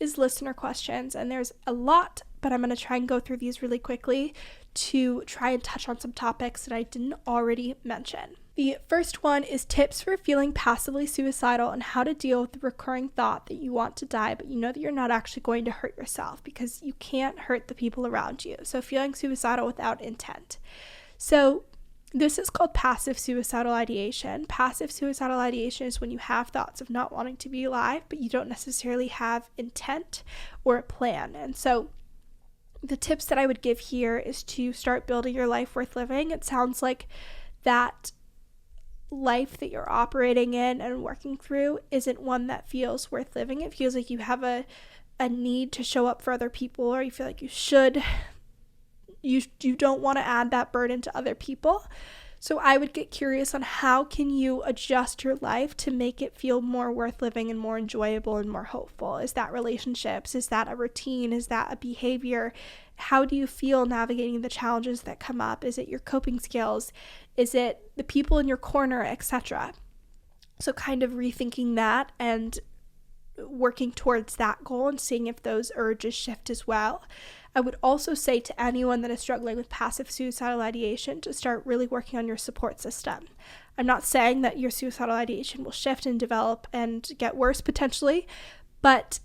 is listener questions, and there's a lot, but I'm going to try and go through these really quickly to try and touch on some topics that I didn't already mention. The first one is tips for feeling passively suicidal and how to deal with the recurring thought that you want to die, but you know that you're not actually going to hurt yourself because you can't hurt the people around you. So feeling suicidal without intent. So this is called passive suicidal ideation. Passive suicidal ideation is when you have thoughts of not wanting to be alive, but you don't necessarily have intent or a plan. And so the tips that I would give here is to start building your life worth living. It sounds like that life that you're operating in and working through isn't one that feels worth living. It feels like you have a need to show up for other people, or you feel like you should. You don't want to add that burden to other people. So I would get curious on how can you adjust your life to make it feel more worth living and more enjoyable and more hopeful. Is that relationships? Is that a routine? Is that a behavior? How do you feel navigating the challenges that come up? Is it your coping skills? Is it the people in your corner, etc.? So kind of rethinking that and working towards that goal and seeing if those urges shift as well. I would also say to anyone that is struggling with passive suicidal ideation to start really working on your support system. I'm not saying that your suicidal ideation will shift and develop and get worse potentially, but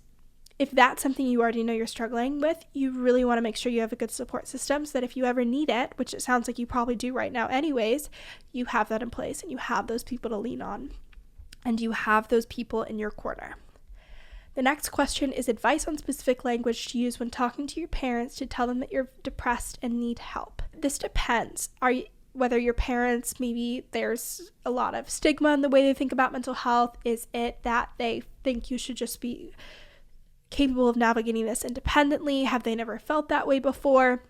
if that's something you already know you're struggling with, you really want to make sure you have a good support system so that if you ever need it, which it sounds like you probably do right now anyways, you have that in place and you have those people to lean on and you have those people in your corner. The next question is advice on specific language to use when talking to your parents to tell them that you're depressed and need help. This depends. Whether your parents, maybe there's a lot of stigma in the way they think about mental health. Is it that they think you should just be capable of navigating this independently? Have they never felt that way before?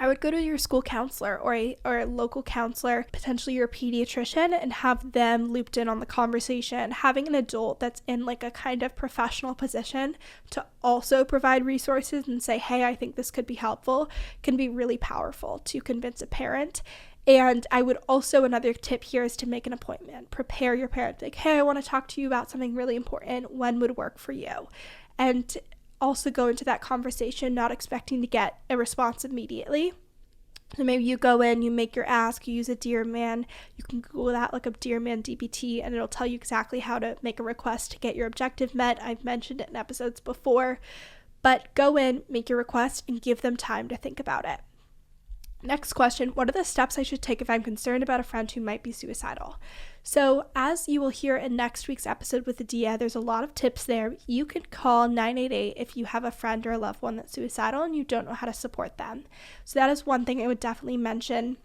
I would go to your school counselor or a local counselor, potentially your pediatrician, and have them looped in on the conversation. Having an adult that's in like a kind of professional position to also provide resources and say, hey, I think this could be helpful, can be really powerful to convince a parent. And I would also, another tip here is to make an appointment. Prepare your parent. Like, hey, I want to talk to you about something really important. When would work for you? And also go into that conversation not expecting to get a response immediately. So maybe you go in, you make your ask, you use a Dear Man. You can Google that, look up Dear Man DBT, and it'll tell you exactly how to make a request to get your objective met. I've mentioned it in episodes before. But go in, make your request, and give them time to think about it. Next question, what are the steps I should take if I'm concerned about a friend who might be suicidal? So as you will hear in next week's episode with Adia, there's a lot of tips there. You can call 988 if you have a friend or a loved one that's suicidal and you don't know how to support them. So that is one thing I would definitely mention.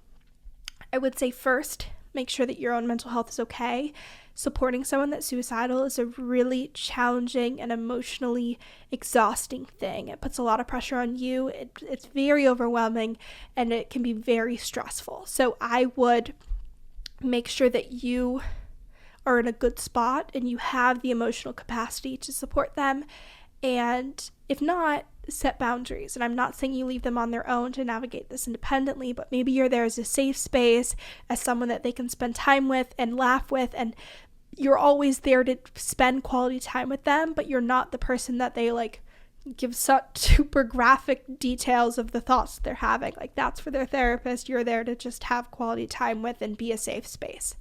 I would say first, make sure that your own mental health is okay. Supporting someone that's suicidal is a really challenging and emotionally exhausting thing. It puts a lot of pressure on you. It's very overwhelming and it can be very stressful. So I would make sure that you are in a good spot and you have the emotional capacity to support them. And if not, set boundaries. And I'm not saying you leave them on their own to navigate this independently, but maybe you're there as a safe space, as someone that they can spend time with and laugh with, and you're always there to spend quality time with them, but you're not the person that they like give such super graphic details of the thoughts they're having. Like, that's for their therapist. You're there to just have quality time with and be a safe space.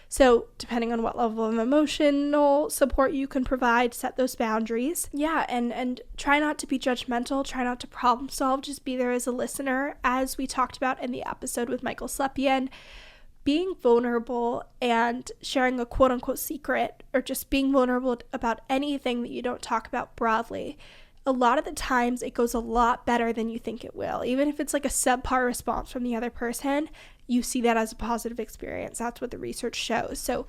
So depending on what level of emotional support you can provide, set those boundaries. Yeah, and try not to be judgmental, try not to problem solve, just be there as a listener. As we talked about in the episode with Michael Slepian, being vulnerable and sharing a quote-unquote secret, or just being vulnerable about anything that you don't talk about broadly, a lot of the times it goes a lot better than you think it will. Even if it's like a subpar response from the other person, you see that as a positive experience. That's what the research shows. So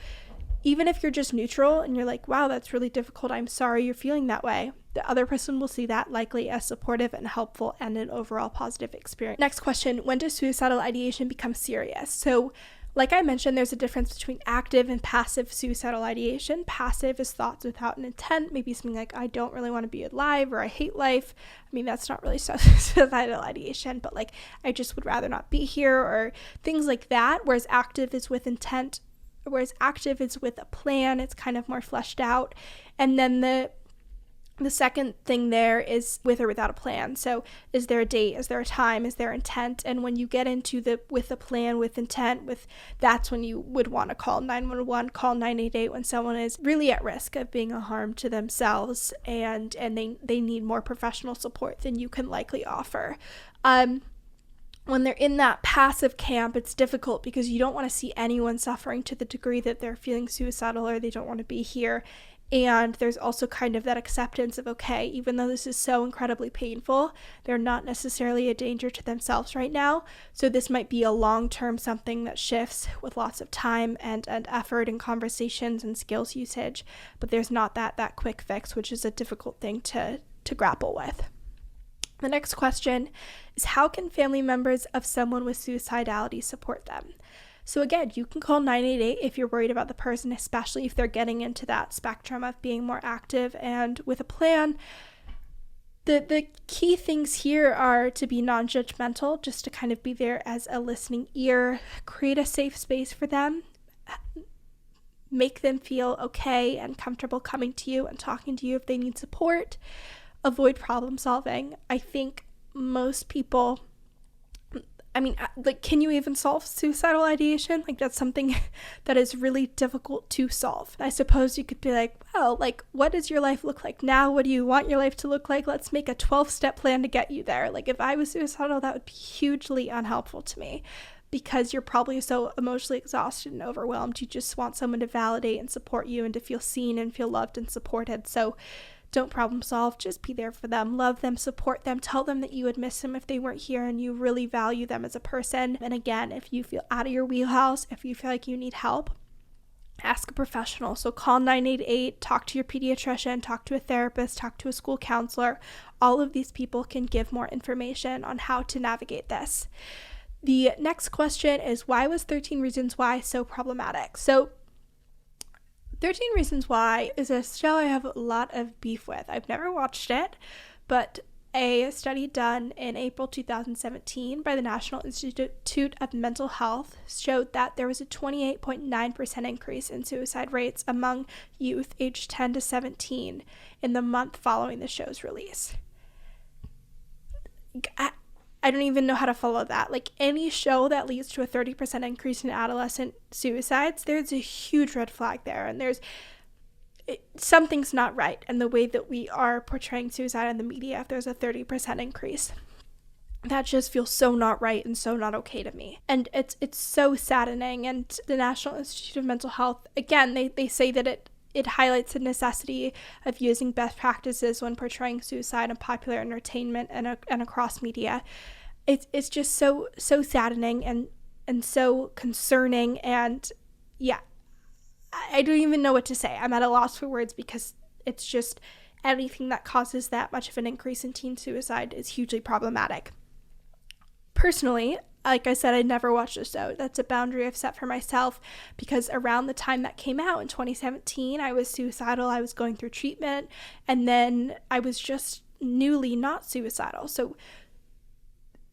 even if you're just neutral and you're like, wow, that's really difficult, I'm sorry you're feeling that way, the other person will see that likely as supportive and helpful and an overall positive experience. Next question, when does suicidal ideation become serious? So like I mentioned, there's a difference between active and passive suicidal ideation. Passive is thoughts without an intent, maybe something like, I don't really want to be alive, or I hate life. I mean, that's not really suicidal ideation, but like, I just would rather not be here, or things like that. Whereas active is with intent, whereas active is with a plan. It's kind of more fleshed out. And then the second thing there is with or without a plan. So is there a date? Is there a time? Is there intent? And when you get into the with a plan, with intent, that's when you would want to call 911, call 988 when someone is really at risk of being a harm to themselves and they need more professional support than you can likely offer. When they're in that passive camp, it's difficult because you don't want to see anyone suffering to the degree that they're feeling suicidal or they don't want to be here. And there's also kind of that acceptance of, okay, even though this is so incredibly painful, they're not necessarily a danger to themselves right now. So this might be a long-term something that shifts with lots of time and effort and conversations and skills usage. But there's not that quick fix, which is a difficult thing to grapple with. The next question is, how can family members of someone with suicidality support them? So again, you can call 988 if you're worried about the person, especially if they're getting into that spectrum of being more active and with a plan. The key things here are to be non-judgmental, just to kind of be there as a listening ear, create a safe space for them, make them feel okay and comfortable coming to you and talking to you if they need support. Avoid problem solving. I think most people, can you even solve suicidal ideation? Like, that's something that is really difficult to solve. I suppose you could be like, well, like, what does your life look like now? What do you want your life to look like? Let's make a 12-step plan to get you there. Like, if I was suicidal, that would be hugely unhelpful to me because you're probably so emotionally exhausted and overwhelmed. You just want someone to validate and support you and to feel seen and feel loved and supported. So Don't problem solve, just be there for them, love them, support them, tell them that you would miss them if they weren't here and you really value them as a person. And again, if you feel out of your wheelhouse, if you feel like you need help, ask a professional. So call 988, talk to your pediatrician, talk to a therapist, talk to a school counselor. All of these people can give more information on how to navigate this. The next question is, why was 13 Reasons Why so problematic? So 13 Reasons Why is a show I have a lot of beef with. I've never watched it, but a study done in April 2017 by the National Institute of Mental Health showed that there was a 28.9% increase in suicide rates among youth aged 10 to 17 in the month following the show's release. I don't even know how to follow that. Like, any show that leads to a 30% increase in adolescent suicides, there's a huge red flag there, and something's not right in the way that we are portraying suicide in the media if there's a 30% increase. That just feels so not right and so not okay to me. And it's so saddening. And the National Institute of Mental Health, again, they say that it highlights the necessity of using best practices when portraying suicide in popular entertainment and across media. It's just so saddening and so concerning, and yeah, I don't even know what to say. I'm at a loss for words, because it's just, anything that causes that much of an increase in teen suicide is hugely problematic. Personally, like I said, I never watched the show. That's a boundary I've set for myself, because around the time that came out in 2017, I was suicidal. I was going through treatment, and then I was just newly not suicidal. So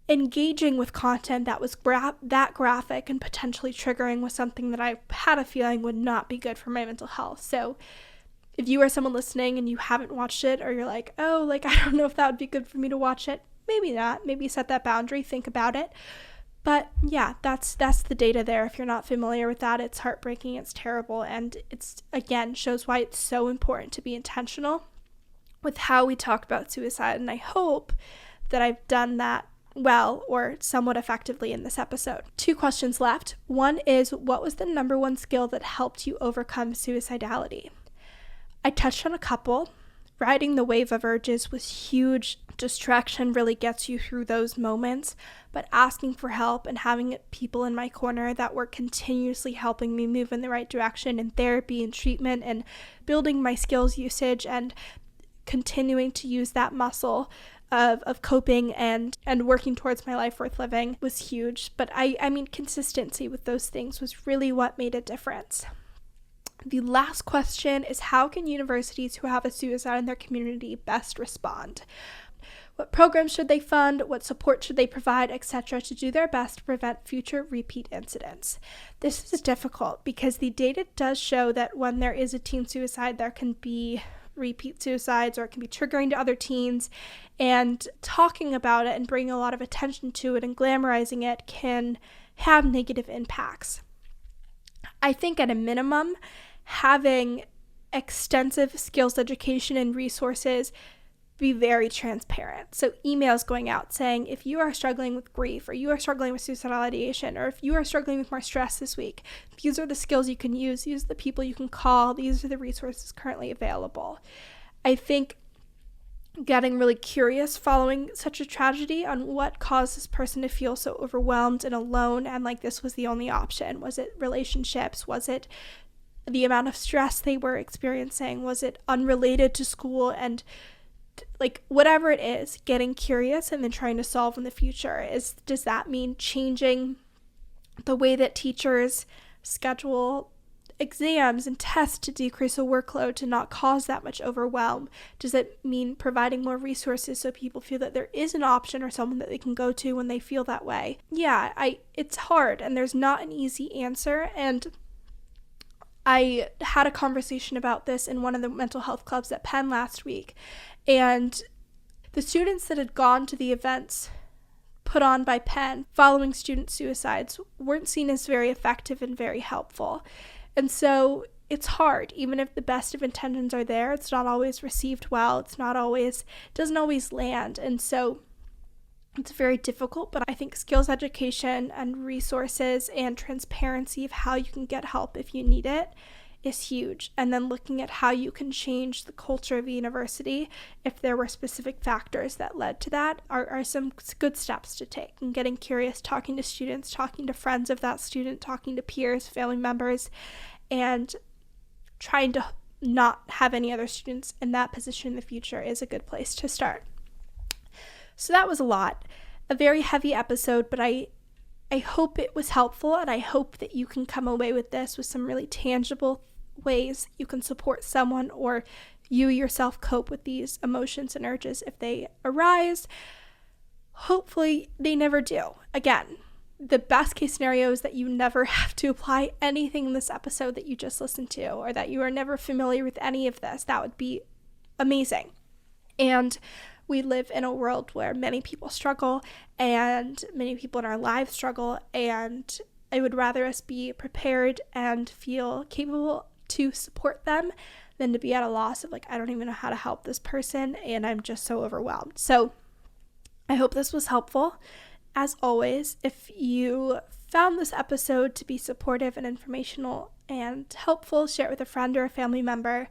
engaging with content that was that graphic and potentially triggering was something that I had a feeling would not be good for my mental health. So if you are someone listening and you haven't watched it, or you're like, oh, like, I don't know if that would be good for me to watch it, maybe not. Maybe set that boundary, think about it. But yeah, that's the data there. If you're not familiar with that, it's heartbreaking, it's terrible, and it's, again, shows why it's so important to be intentional with how we talk about suicide. And I hope that I've done that well, or somewhat effectively, in this episode. 2 questions left. One is, what was the number one skill that helped you overcome suicidality? I touched on a couple. Riding the wave of urges was huge. Distraction really gets you through those moments, but asking for help and having people in my corner that were continuously helping me move in the right direction in therapy and treatment, and building my skills usage and continuing to use that muscle of coping and working towards my life worth living was huge. But I mean, consistency with those things was really what made a difference. The last question is, how can universities who have a suicide in their community best respond? What programs should they fund? What support should they provide, etc., to do their best to prevent future repeat incidents? This is difficult because the data does show that when there is a teen suicide, there can be repeat suicides, or it can be triggering to other teens, and talking about it and bringing a lot of attention to it and glamorizing it can have negative impacts. I think at a minimum, having extensive skills education and resources, be very transparent. So emails going out saying, if you are struggling with grief, or you are struggling with suicidal ideation, or if you are struggling with more stress this week, these are the skills you can use. These are the people you can call. These are the resources currently available. I think getting really curious following such a tragedy on what caused this person to feel so overwhelmed and alone, and like this was the only option. Was it relationships? Was it the amount of stress they were experiencing? Was it unrelated to school? And like, whatever it is, getting curious and then trying to solve in the future. Does that mean changing the way that teachers schedule exams and tests to decrease the workload to not cause that much overwhelm? Does it mean providing more resources so people feel that there is an option or someone that they can go to when they feel that way? Yeah, it's hard, and there's not an easy answer, and I had a conversation about this in one of the mental health clubs at Penn last week, and the students that had gone to the events put on by Penn following student suicides weren't seen as very effective and very helpful. And so it's hard. Even if the best of intentions are there, it's not always received well. It doesn't always land. And so it's very difficult, but I think skills education and resources and transparency of how you can get help if you need it is huge. And then looking at how you can change the culture of the university if there were specific factors that led to that are some good steps to take. And getting curious, talking to students, talking to friends of that student, talking to peers, family members, and trying to not have any other students in that position in the future is a good place to start. So that was a lot. A very heavy episode, but I hope it was helpful, and I hope that you can come away with this with some really tangible ways you can support someone or you yourself cope with these emotions and urges if they arise. Hopefully they never do. Again, the best case scenario is that you never have to apply anything in this episode that you just listened to, or that you are never familiar with any of this. That would be amazing. And we live in a world where many people struggle, and many people in our lives struggle, and I would rather us be prepared and feel capable to support them than to be at a loss of I don't even know how to help this person and I'm just so overwhelmed. So I hope this was helpful. As always, if you found this episode to be supportive and informational and helpful, share it with a friend or a family member.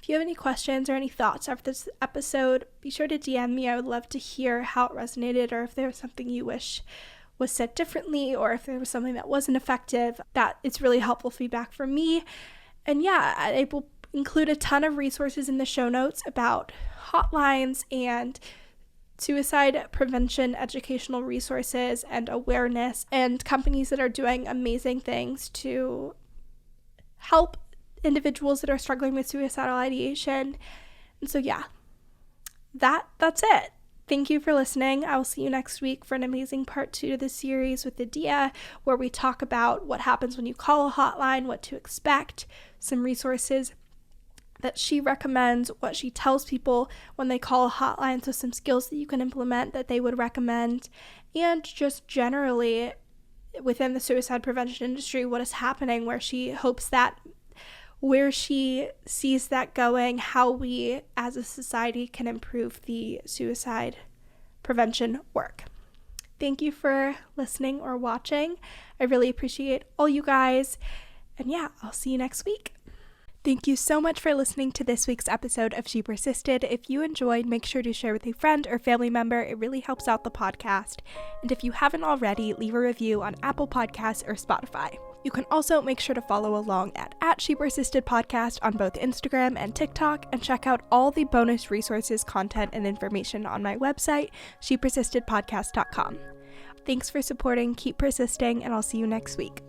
If you have any questions or any thoughts after this episode, be sure to DM me. I would love to hear how it resonated, or if there was something you wish was said differently, or if there was something that wasn't effective. That it's really helpful feedback for me. And yeah, I will include a ton of resources in the show notes about hotlines and suicide prevention educational resources and awareness, and companies that are doing amazing things to help individuals that are struggling with suicidal ideation. And so yeah, that's it. Thank you for listening. I will see you next week for an amazing part 2 to the series with Idea, where we talk about what happens when you call a hotline, what to expect, some resources that she recommends, what she tells people when they call a hotline, so some skills that you can implement that they would recommend, and just generally within the suicide prevention industry, what is happening, where she sees that going, how we as a society can improve the suicide prevention work. Thank you for listening or watching. I really appreciate all you guys. And yeah, I'll see you next week. Thank you so much for listening to this week's episode of She Persisted. If you enjoyed, make sure to share with a friend or family member. It really helps out the podcast. And if you haven't already, leave a review on Apple Podcasts or Spotify. You can also make sure to follow along at She Persisted Podcast on both Instagram and TikTok, and check out all the bonus resources, content, and information on my website, shepersistedpodcast.com. Thanks for supporting, keep persisting, and I'll see you next week.